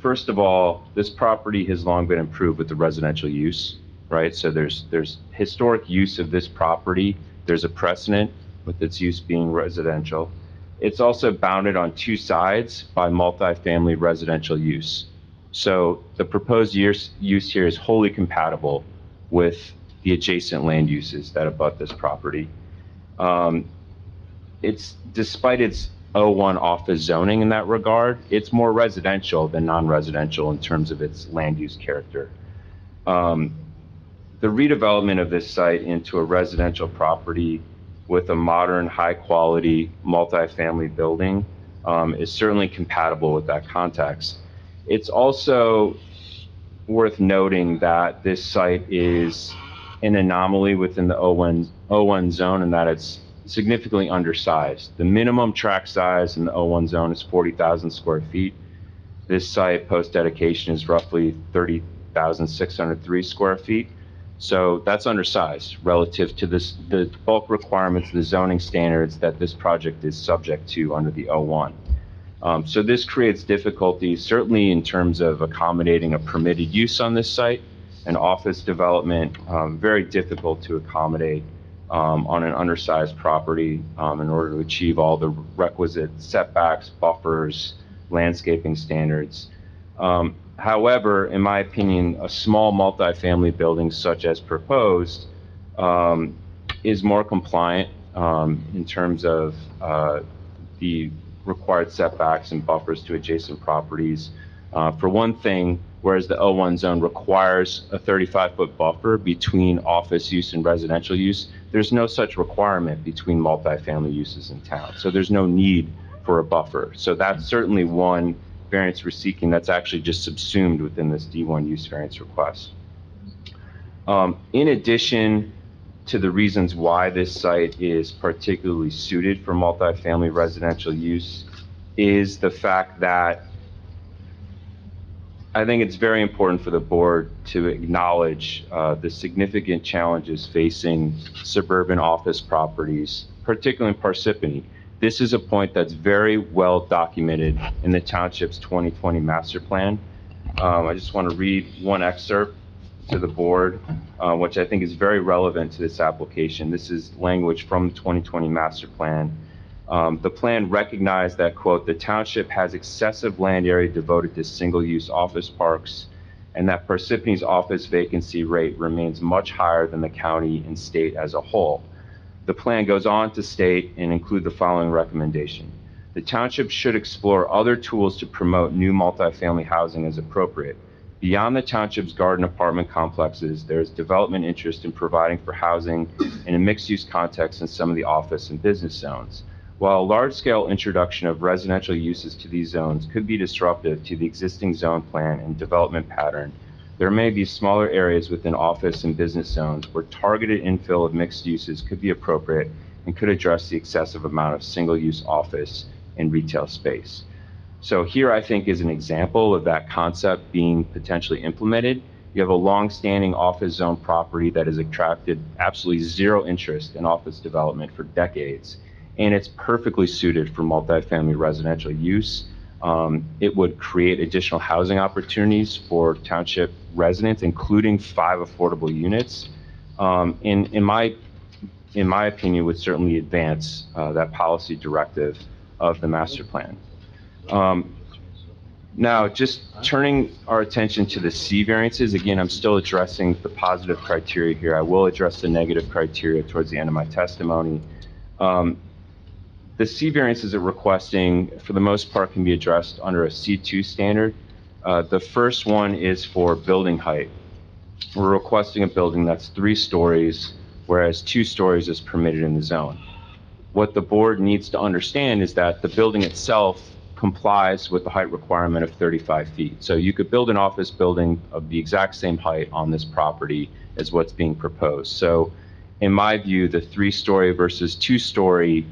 First of all, this property has long been improved with the residential use, right? So there's historic use of this property. There's a precedent with its use being residential. It's also bounded on two sides by multifamily residential use. So the proposed use here is wholly compatible with the adjacent land uses that abut this property. Despite its O1 office zoning in that regard, it's more residential than non-residential in terms of its land use character. The redevelopment of this site into a residential property with a modern, high-quality, multifamily building is certainly compatible with that context. It's also worth noting that this site is an anomaly within the O1 zone in that it's significantly undersized. The minimum tract size in the O1 zone is 40,000 square feet. This site, post-dedication, is roughly 30,603 square feet. So that's undersized relative to the bulk requirements, the zoning standards that this project is subject to under the O1. So this creates difficulties, certainly in terms of accommodating a permitted use on this site, and office development, very difficult to accommodate on an undersized property in order to achieve all the requisite setbacks, buffers, landscaping standards. However, in my opinion, a small multifamily building such as proposed is more compliant in terms of the required setbacks and buffers to adjacent properties. For one thing, whereas the O1 zone requires a 35-foot buffer between office use and residential use, there's no such requirement between multifamily uses in town. So there's no need for a buffer. So that's certainly one variance we're seeking that's actually just subsumed within this D1 use variance request. In addition to the reasons why this site is particularly suited for multifamily residential use is the fact that I think it's very important for the board to acknowledge the significant challenges facing suburban office properties, particularly in Parsippany. This is a point that's very well documented in the township's 2020 master plan. I just want to read one excerpt to the board, which I think is very relevant to this application. This is language from the 2020 master plan. The plan recognized that, quote, the township has excessive land area devoted to single-use office parks, and that Parsippany's office vacancy rate remains much higher than the county and state as a whole. The plan goes on to state and include the following recommendation. The township should explore other tools to promote new multifamily housing as appropriate. Beyond the township's garden apartment complexes, there is development interest in providing for housing in a mixed-use context in some of the office and business zones. While a large-scale introduction of residential uses to these zones could be disruptive to the existing zone plan and development pattern, there may be smaller areas within office and business zones where targeted infill of mixed uses could be appropriate and could address the excessive amount of single-use office and retail space. So here, I think, is an example of that concept being potentially implemented. You have a long-standing office zone property that has attracted absolutely zero interest in office development for decades, and it's perfectly suited for multifamily residential use. It would create additional housing opportunities for township residents, including 5 affordable units. In my opinion, would certainly advance that policy directive of the master plan. Now, just turning our attention to the C variances, again, I'm still addressing the positive criteria here. I will address the negative criteria towards the end of my testimony. The C variances are requesting, for the most part, can be addressed under a C2 standard. The first one is for building height. We're requesting a building that's 3 stories, whereas 2 stories is permitted in the zone. What the board needs to understand is that the building itself complies with the height requirement of 35 feet. So you could build an office building of the exact same height on this property as what's being proposed. So in my view, the 3-story versus 2-story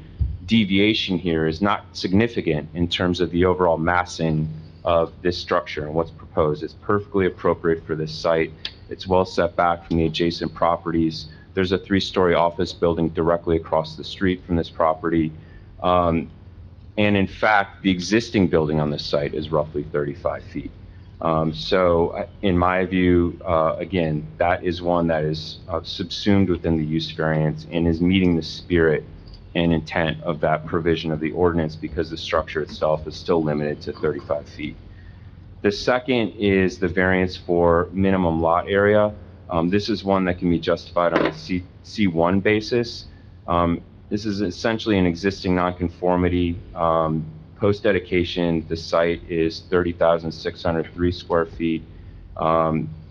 deviation here is not significant in terms of the overall massing of this structure and what's proposed. It's perfectly appropriate for this site. It's well set back from the adjacent properties. There's a 3-story office building directly across the street from this property. And in fact, the existing building on this site is roughly 35 feet. So in my view, again, that is one that is subsumed within the use variance and is meeting the spirit and intent of that provision of the ordinance because the structure itself is still limited to 35 feet. The second is the variance for minimum lot area. This is one that can be justified on a C1 basis. This is essentially an existing nonconformity. Post-dedication, the site is 30,603 square feet.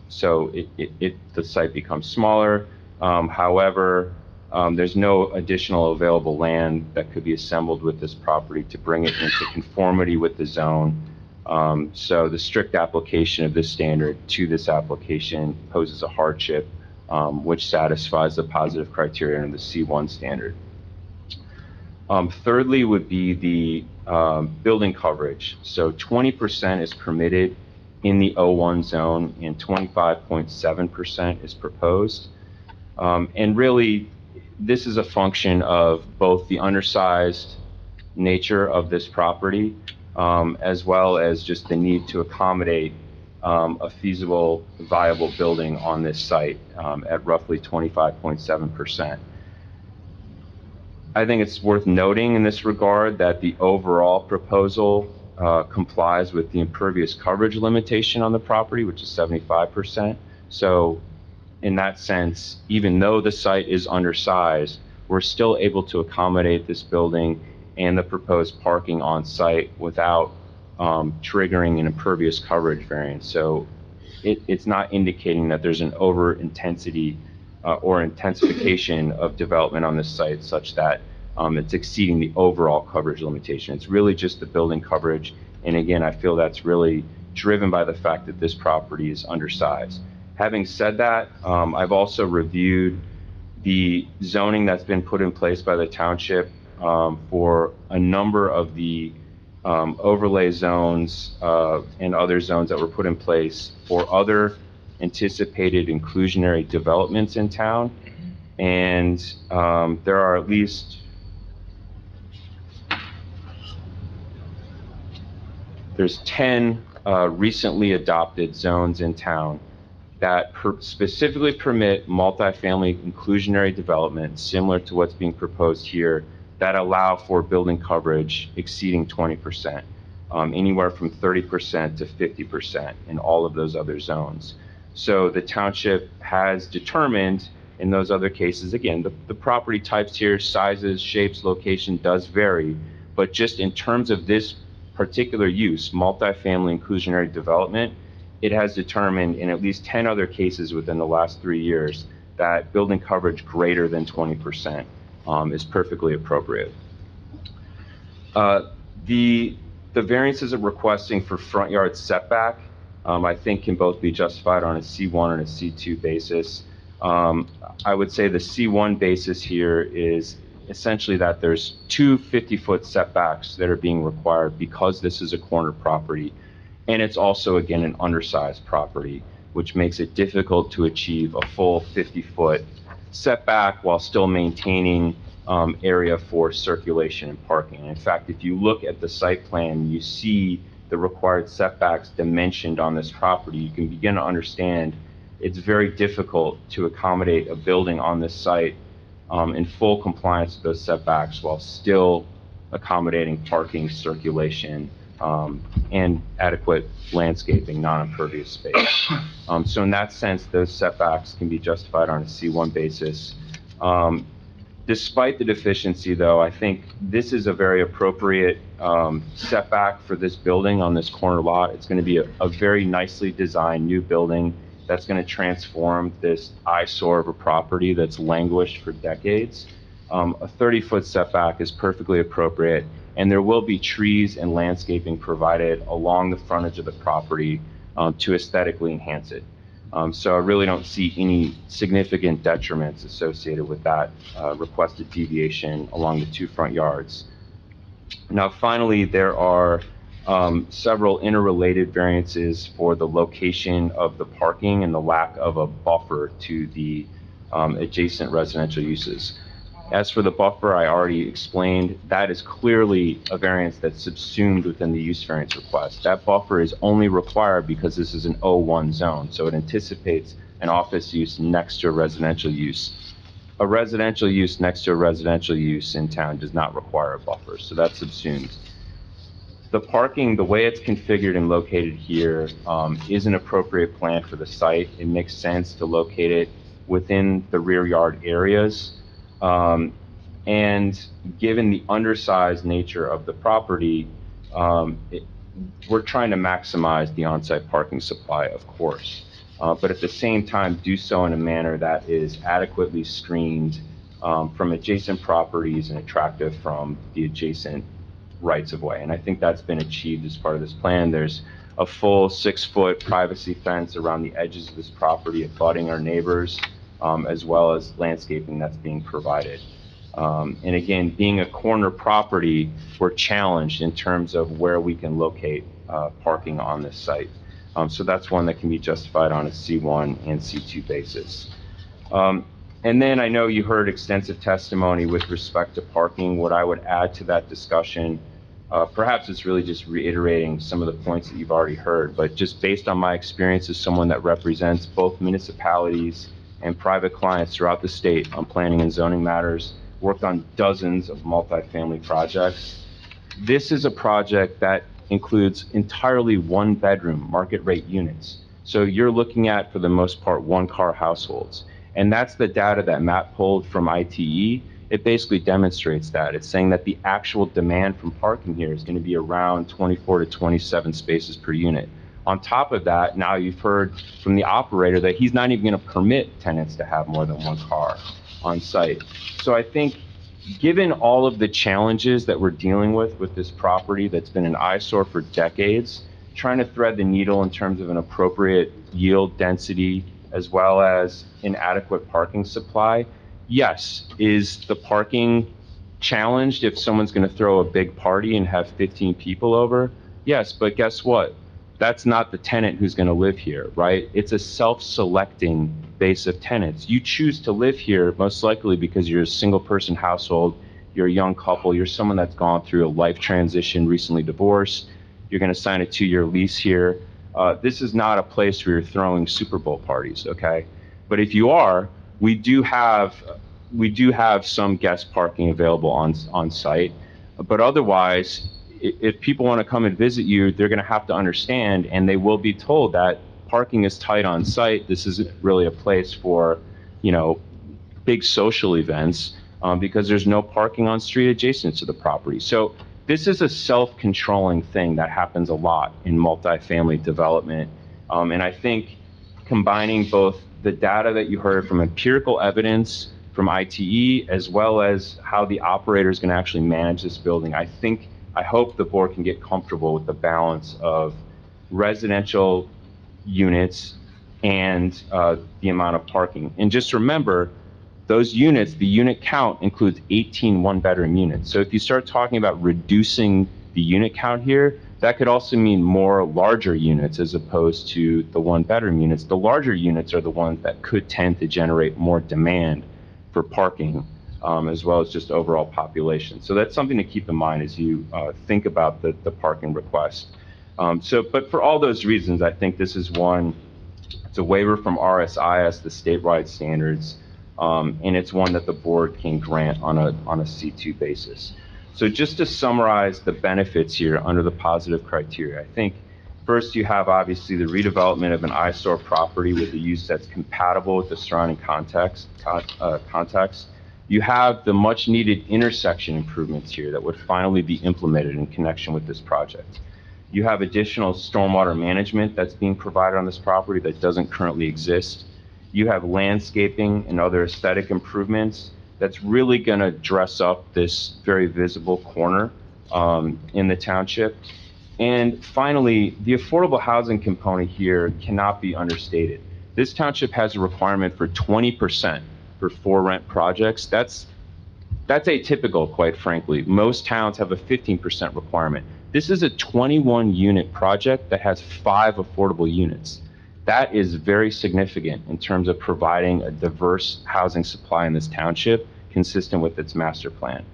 So the site becomes smaller. However, there's no additional available land that could be assembled with this property to bring it into conformity with the zone. So the strict application of this standard to this application poses a hardship, which satisfies the positive criteria under the C1 standard. Thirdly would be the building coverage. So 20% is permitted in the O1 zone and 25.7% is proposed. And really, this is a function of both the undersized nature of this property, as well as just the need to accommodate a feasible, viable building on this site at roughly 25.7%. I think it's worth noting in this regard that the overall proposal complies with the impervious coverage limitation on the property, which is 75%. So in that sense, even though the site is undersized, we're still able to accommodate this building and the proposed parking on site without triggering an impervious coverage variance. So it's not indicating that there's an over-intensity or intensification of development on this site such that it's exceeding the overall coverage limitation. It's really just the building coverage. And again, I feel that's really driven by the fact that this property is undersized. Having said that, I've also reviewed The zoning that's been put in place by the township for a number of the overlay zones and other zones that were put in place for other anticipated inclusionary developments in town. And there are at least there's 10 recently adopted zones in town that specifically permit multifamily inclusionary development similar to what's being proposed here, that allow for building coverage exceeding 20%, anywhere from 30% to 50% in all of those other zones. So the township has determined in those other cases, again, the property types here, sizes, shapes, location does vary, but just in terms of this particular use, multifamily inclusionary development, it has determined in at least 10 other cases within the last 3 years that building coverage greater than 20% is perfectly appropriate. The variances of requesting for front yard setback, I think can both be justified on a C1 and a C2 basis. I would say the C1 basis here is essentially that there's two 50-foot setbacks that are being required because this is a corner property. And it's also, again, an undersized property, which makes it difficult to achieve a full 50-foot setback while still maintaining area for circulation and parking. In fact, if you look at the site plan, you see the required setbacks dimensioned on this property, you can begin to understand it's very difficult to accommodate a building on this site in full compliance with those setbacks while still accommodating parking, circulation, and adequate landscaping, non-impervious space. So in that sense, those setbacks can be justified on a C1 basis. Despite the deficiency, though, I think this is a very appropriate setback for this building on this corner lot. It's going to be a very nicely designed new building that's going to transform this eyesore of a property that's languished for decades. A 30-foot setback is perfectly appropriate, and there will be trees and landscaping provided along the frontage of the property to aesthetically enhance it. So I really don't see any significant detriments associated with that requested deviation along the two front yards. Now, finally, there are several interrelated variances for the location of the parking and the lack of a buffer to the adjacent residential uses. As for the buffer, I already explained, that is clearly a variance that's subsumed within the use variance request. That buffer is only required because this is an O1 zone, so it anticipates an office use next to a residential use. A residential use next to a residential use in town does not require a buffer, so that's subsumed. The parking, the way it's configured and located here, is an appropriate plan for the site. It makes sense to locate it within the rear yard areas. And given the undersized nature of the property, we're trying to maximize the on-site parking supply, of course, but at the same time do so in a manner that is adequately screened from adjacent properties and attractive from the adjacent rights-of-way. And I think that's been achieved as part of this plan. There's a full 6-foot privacy fence around the edges of this property, abutting our neighbors, as well as landscaping that's being provided. And again, being a corner property, we're challenged in terms of where we can locate parking on this site. So that's one that can be justified on a C1 and C2 basis. And then I know you heard extensive testimony with respect to parking. What I would add to that discussion, perhaps it's really just reiterating some of the points that you've already heard, but just based on my experience as someone that represents both municipalities and private clients throughout the state on planning and zoning matters, worked on dozens of multifamily projects. This is a project that includes entirely one-bedroom market rate units. So you're looking at, for the most part, one-car households. And that's the data that Matt pulled from ITE. It basically demonstrates that. It's saying that the actual demand from parking here is going to be around 24 to 27 spaces per unit. On top of that, now you've heard from the operator that he's not even going to permit tenants to have more than one car on site. So I think given all of the challenges that we're dealing with this property that's been an eyesore for decades, trying to thread the needle in terms of an appropriate yield density as well as an adequate parking supply, Yes, is the parking challenged if someone's going to throw a big party and have 15 people over? Yes, but guess what? That's not the tenant who's going to live here, right? It's a self-selecting base of tenants. You choose to live here most likely because you're a single-person household, you're a young couple, you're someone that's gone through a life transition, recently divorced, you're going to sign a 2-year lease here. This is not a place where you're throwing Super Bowl parties, okay? But if you are, we do have some guest parking available on site, but otherwise, if people want to come and visit you, they're going to have to understand, and they will be told that parking is tight on site. This isn't really a place for, big social events, because there's no parking on street adjacent to the property. So this is a self-controlling thing that happens a lot in multifamily development. And I think combining both the data that you heard from empirical evidence from ITE, as well as how the operator is going to actually manage this building, I hope the board can get comfortable with the balance of residential units and the amount of parking. And just remember, those units, the unit count includes 18 one-bedroom units. So if you start talking about reducing the unit count here, that could also mean more larger units as opposed to the one-bedroom units. The larger units are the ones that could tend to generate more demand for parking, as well as just overall population. So that's something to keep in mind as you think about the parking request. But for all those reasons, I think this is it's a waiver from RSIS, the statewide standards, and it's one that the board can grant on a C2 basis. So just to summarize the benefits here under the positive criteria, I think first you have obviously the redevelopment of an eyesore property with a use that's compatible with the surrounding context. You have the much needed intersection improvements here that would finally be implemented in connection with this project. You have additional stormwater management that's being provided on this property that doesn't currently exist. You have landscaping and other aesthetic improvements that's really going to dress up this very visible corner in the township. And finally, the affordable housing component here cannot be understated. This township has a requirement for 20% for for-rent projects. That's atypical, quite frankly. Most towns have a 15% requirement. This is a 21-unit project that has 5 affordable units. That is very significant in terms of providing a diverse housing supply in this township consistent with its master plan.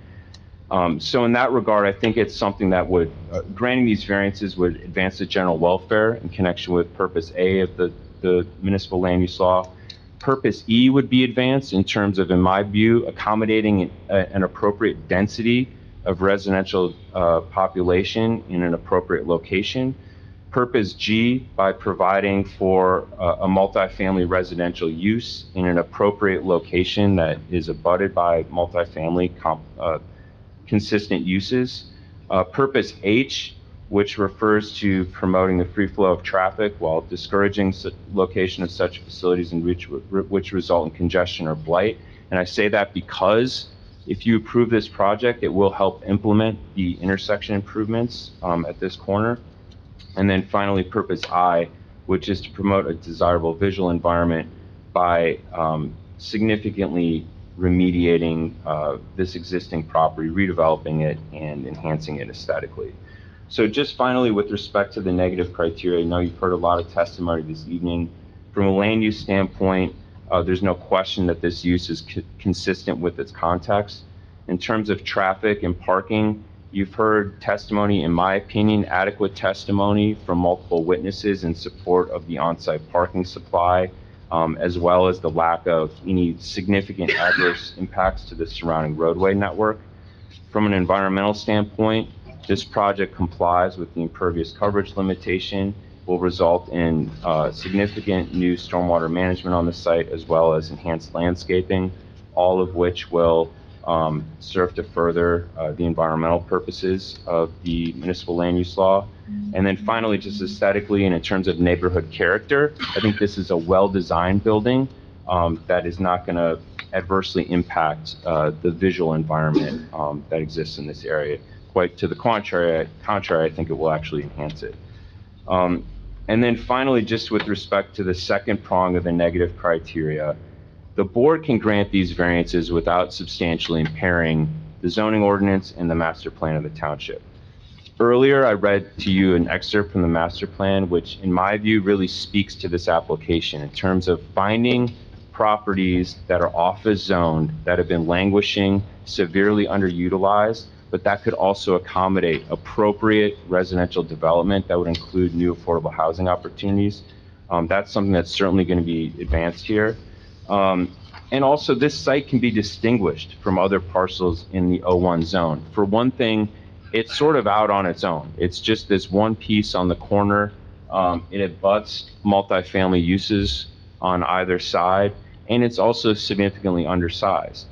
So in that regard, I think it's something that would, granting these variances would advance the general welfare in connection with Purpose A of the municipal land use law. Purpose E would be advanced in terms of, in my view, accommodating an appropriate density of residential population in an appropriate location. Purpose G by providing for a multifamily residential use in an appropriate location that is abutted by multifamily consistent uses. Purpose H, which refers to promoting the free flow of traffic while discouraging location of such facilities in which result in congestion or blight. And I say that because if you approve this project, it will help implement the intersection improvements at this corner. And then finally, Purpose I, which is to promote a desirable visual environment by significantly remediating this existing property, redeveloping it, and enhancing it aesthetically. So just finally, with respect to the negative criteria, I know you've heard a lot of testimony this evening. From a land use standpoint, there's no question that this use is consistent with its context. In terms of traffic and parking, you've heard testimony, in my opinion, adequate testimony from multiple witnesses in support of the on-site parking supply, as well as the lack of any significant adverse impacts to the surrounding roadway network. From an environmental standpoint, this project complies with the impervious coverage limitation, will result in significant new stormwater management on the site, as well as enhanced landscaping, all of which will serve to further the environmental purposes of the municipal land use law. And then finally, just aesthetically and in terms of neighborhood character, I think this is a well-designed building that is not going to adversely impact the visual environment that exists in this area. Quite to the contrary, I think it will actually enhance it. And then finally, just with respect to the second prong of the negative criteria, The board can grant these variances without substantially impairing the zoning ordinance and the master plan of the township. Earlier, I read to you an excerpt from the master plan, which in my view really speaks to this application in terms of finding properties that are office zoned, that have been languishing, severely underutilized, but that could also accommodate appropriate residential development that would include new affordable housing opportunities. That's something that's certainly going to be advanced here. And also, this site can be distinguished from other parcels in the O1 zone. For one thing, it's sort of out on its own. It's just this one piece on the corner. It abuts multifamily uses on either side, and it's also significantly undersized.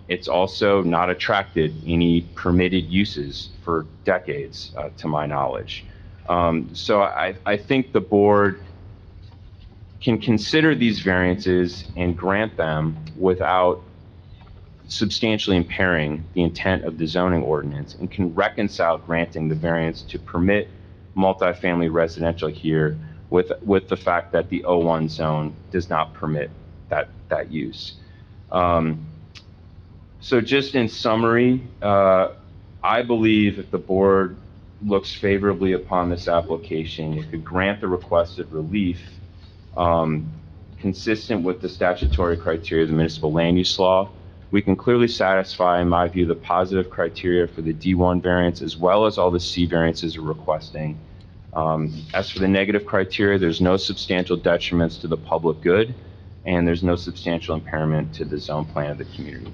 It's also not attracted any permitted uses for decades, to my knowledge. So I think the board can consider these variances and grant them without substantially impairing the intent of the zoning ordinance, and can reconcile granting the variance to permit multifamily residential here with the fact that the O1 zone does not permit that use. So just in summary, I believe if the board looks favorably upon this application, it could grant the requested relief consistent with the statutory criteria of the municipal land use law. We can clearly satisfy, in my view, the positive criteria for the D1 variance as well as all the C variances we're requesting. As for the negative criteria, there's no substantial detriments to the public good, and there's no substantial impairment to the zone plan of the community.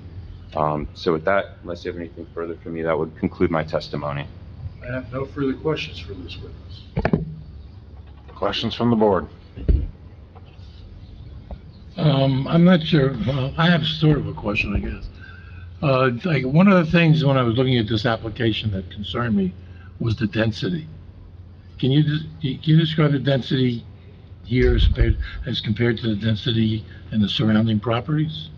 So with that, unless you have anything further from me, that would conclude my testimony. I have no further questions for this witness. Questions from the board? I'm not sure, I have sort of a question, I guess. Like, one of the things when I was looking at this application that concerned me was the density. Can you describe the density here as compared to the density in the surrounding properties?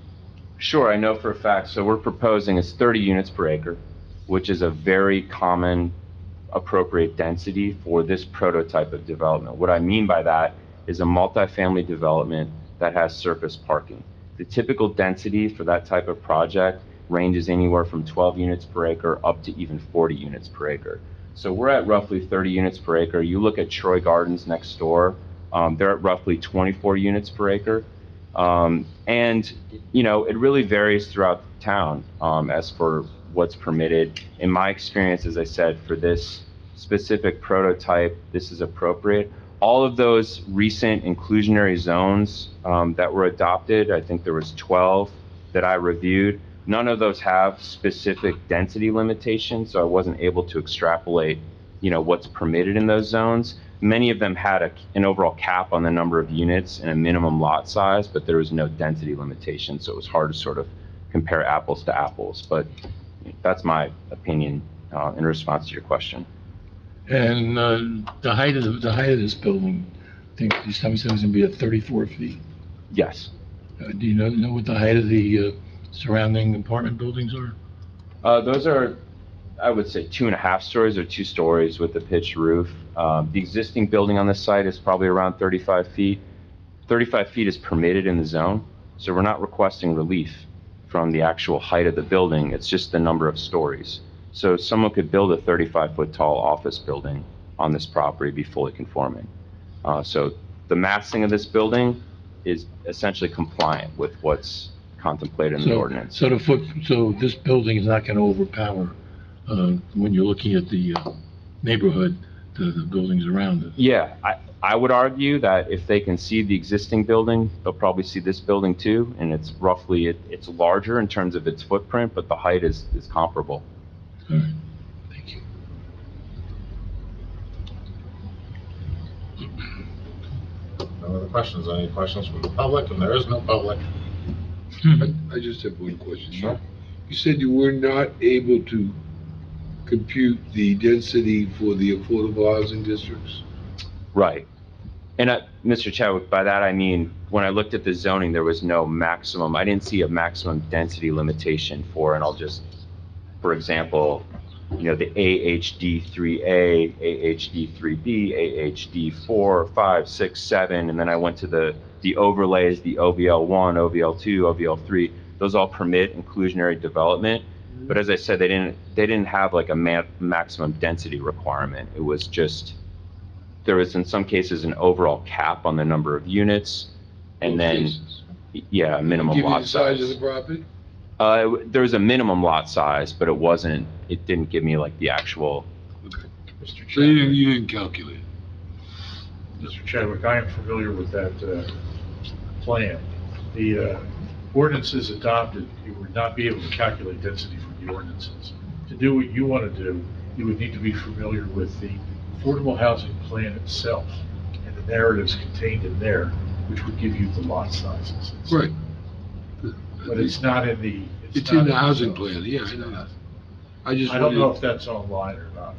Sure, I know for a fact. So we're proposing is 30 units per acre, which is a very common appropriate density for this prototype of development. What I mean by that is a multifamily development that has surface parking. The typical density for that type of project ranges anywhere from 12 units per acre up to even 40 units per acre. So we're at roughly 30 units per acre. You look at Troy Gardens next door, they're at roughly 24 units per acre. And, you know, it really varies throughout the town as for what's permitted. In my experience, as I said, for this specific prototype, this is appropriate. All of those recent inclusionary zones that were adopted, I think there was 12 that I reviewed. None of those have specific density limitations, so I wasn't able to extrapolate, you know, what's permitted in those zones. Many of them had an overall cap on the number of units and a minimum lot size, but there was no density limitation, so it was hard to sort of compare apples to apples. But that's my opinion in response to your question. And the height of this building, I think you said it was going to be at 34 feet. Yes. Do you know what the height of the surrounding apartment buildings are? Those are, I would say, 2.5 stories or 2 stories with a pitched roof. The existing building on this site is probably around 35 feet. 35 feet is permitted in the zone, so we're not requesting relief from the actual height of the building. It's just the number of stories. So someone could build a 35-foot tall office building on this property, be fully conforming. So the massing of this building is essentially compliant with what's contemplated in the ordinance. So this building is not going to overpower when you're looking at the neighborhood, the buildings around it. Yeah, I would argue that if they can see the existing building, they'll probably see this building too, and it's roughly, it's larger in terms of its footprint, but the height is comparable. All right, thank you. No other questions? Any questions from the public? And there is no public. I just have one question. Sure. You said you were not able to compute the density for the affordable housing districts? Right. And Mr. Chadwick, by that I mean, when I looked at the zoning, there was no maximum, I didn't see a maximum density limitation for, and I'll just, for example, you know, the AHD3A, AHD3B, AHD4, 5, 6, 7, and then I went to the overlays, the OVL1, OVL2, OVL3. Those all permit inclusionary development. But as I said, they didn't have like a maximum density requirement. It was just, there was in some cases an overall cap on the number of units, and then, yeah, minimum Give you lot the size of size. the property? There was a minimum lot size, but it didn't give me like the actual. So you didn't calculate? Mr. Chadwick, I am familiar with that plan. The ordinances adopted, you would not be able to calculate density from the ordinances. To do what you want to do, you would need to be familiar with the affordable housing plan itself and the narratives contained in there, which would give you the lot sizes. Right. But it's not in the. It's not in the housing plan, yeah, I know that. I don't know if that's online or not.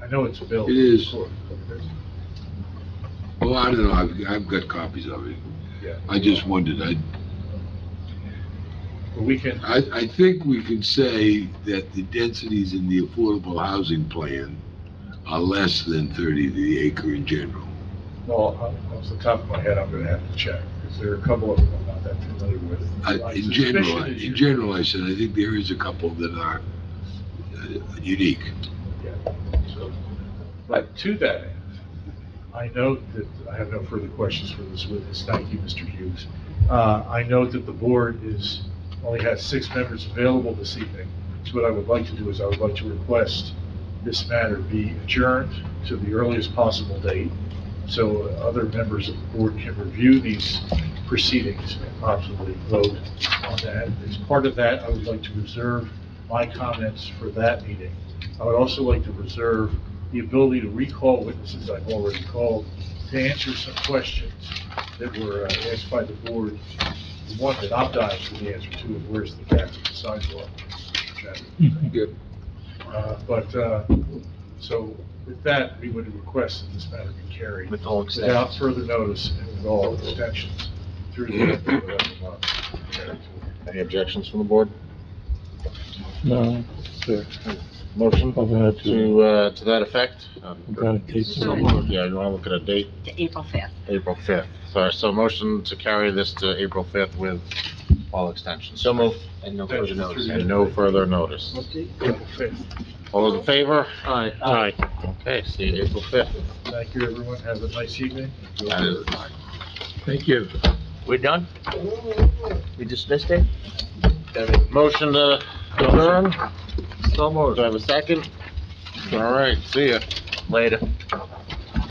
I know it's built. It is. Well, I don't know, I've got copies of it. Yeah. I just wondered, But we can. I think we can say that the densities in the affordable housing plan are less than 30 to the acre in general. Well, off the top of my head, I'm gonna have to check, because there are a couple of them I'm not that familiar with. My In suspicion is general, I said, I think there is a couple that are unique. So, but to that end, I note that, I have no further questions for this witness. Thank you, Mr. Hughes. I note that the board only has 6 members available this evening. So what I would like to do is I would like to request this matter be adjourned to the earliest possible date, so other members of the board can review these proceedings and possibly vote on that. As part of that, I would like to reserve my comments for that meeting. I would also like to reserve the ability to recall witnesses I've already called to answer some questions that were asked by the board. The one that I'm dying for the answer to is where's the gap in the sidewalk, Mr. Chadwick? Good. So with that, we would request that this matter be carried With all without extensions. further notice and with all extensions through the end of November month. Any objections from the board? No. Motion to that effect? Got a date. So moved. Yeah, you want to look at a date? To April 5th. April 5th. Sorry, so motion to carry this to April 5th with all extensions. So move, and no further notice. And no further notice. April 5th. All those in favor? Aye. Aye. Okay, see you April 5th. Thank you, everyone. Have a nice evening. That is fine. Thank you. We're done? We dismissed it? Motion to adjourn? So moved. Do I have a second? All right, see ya. Later.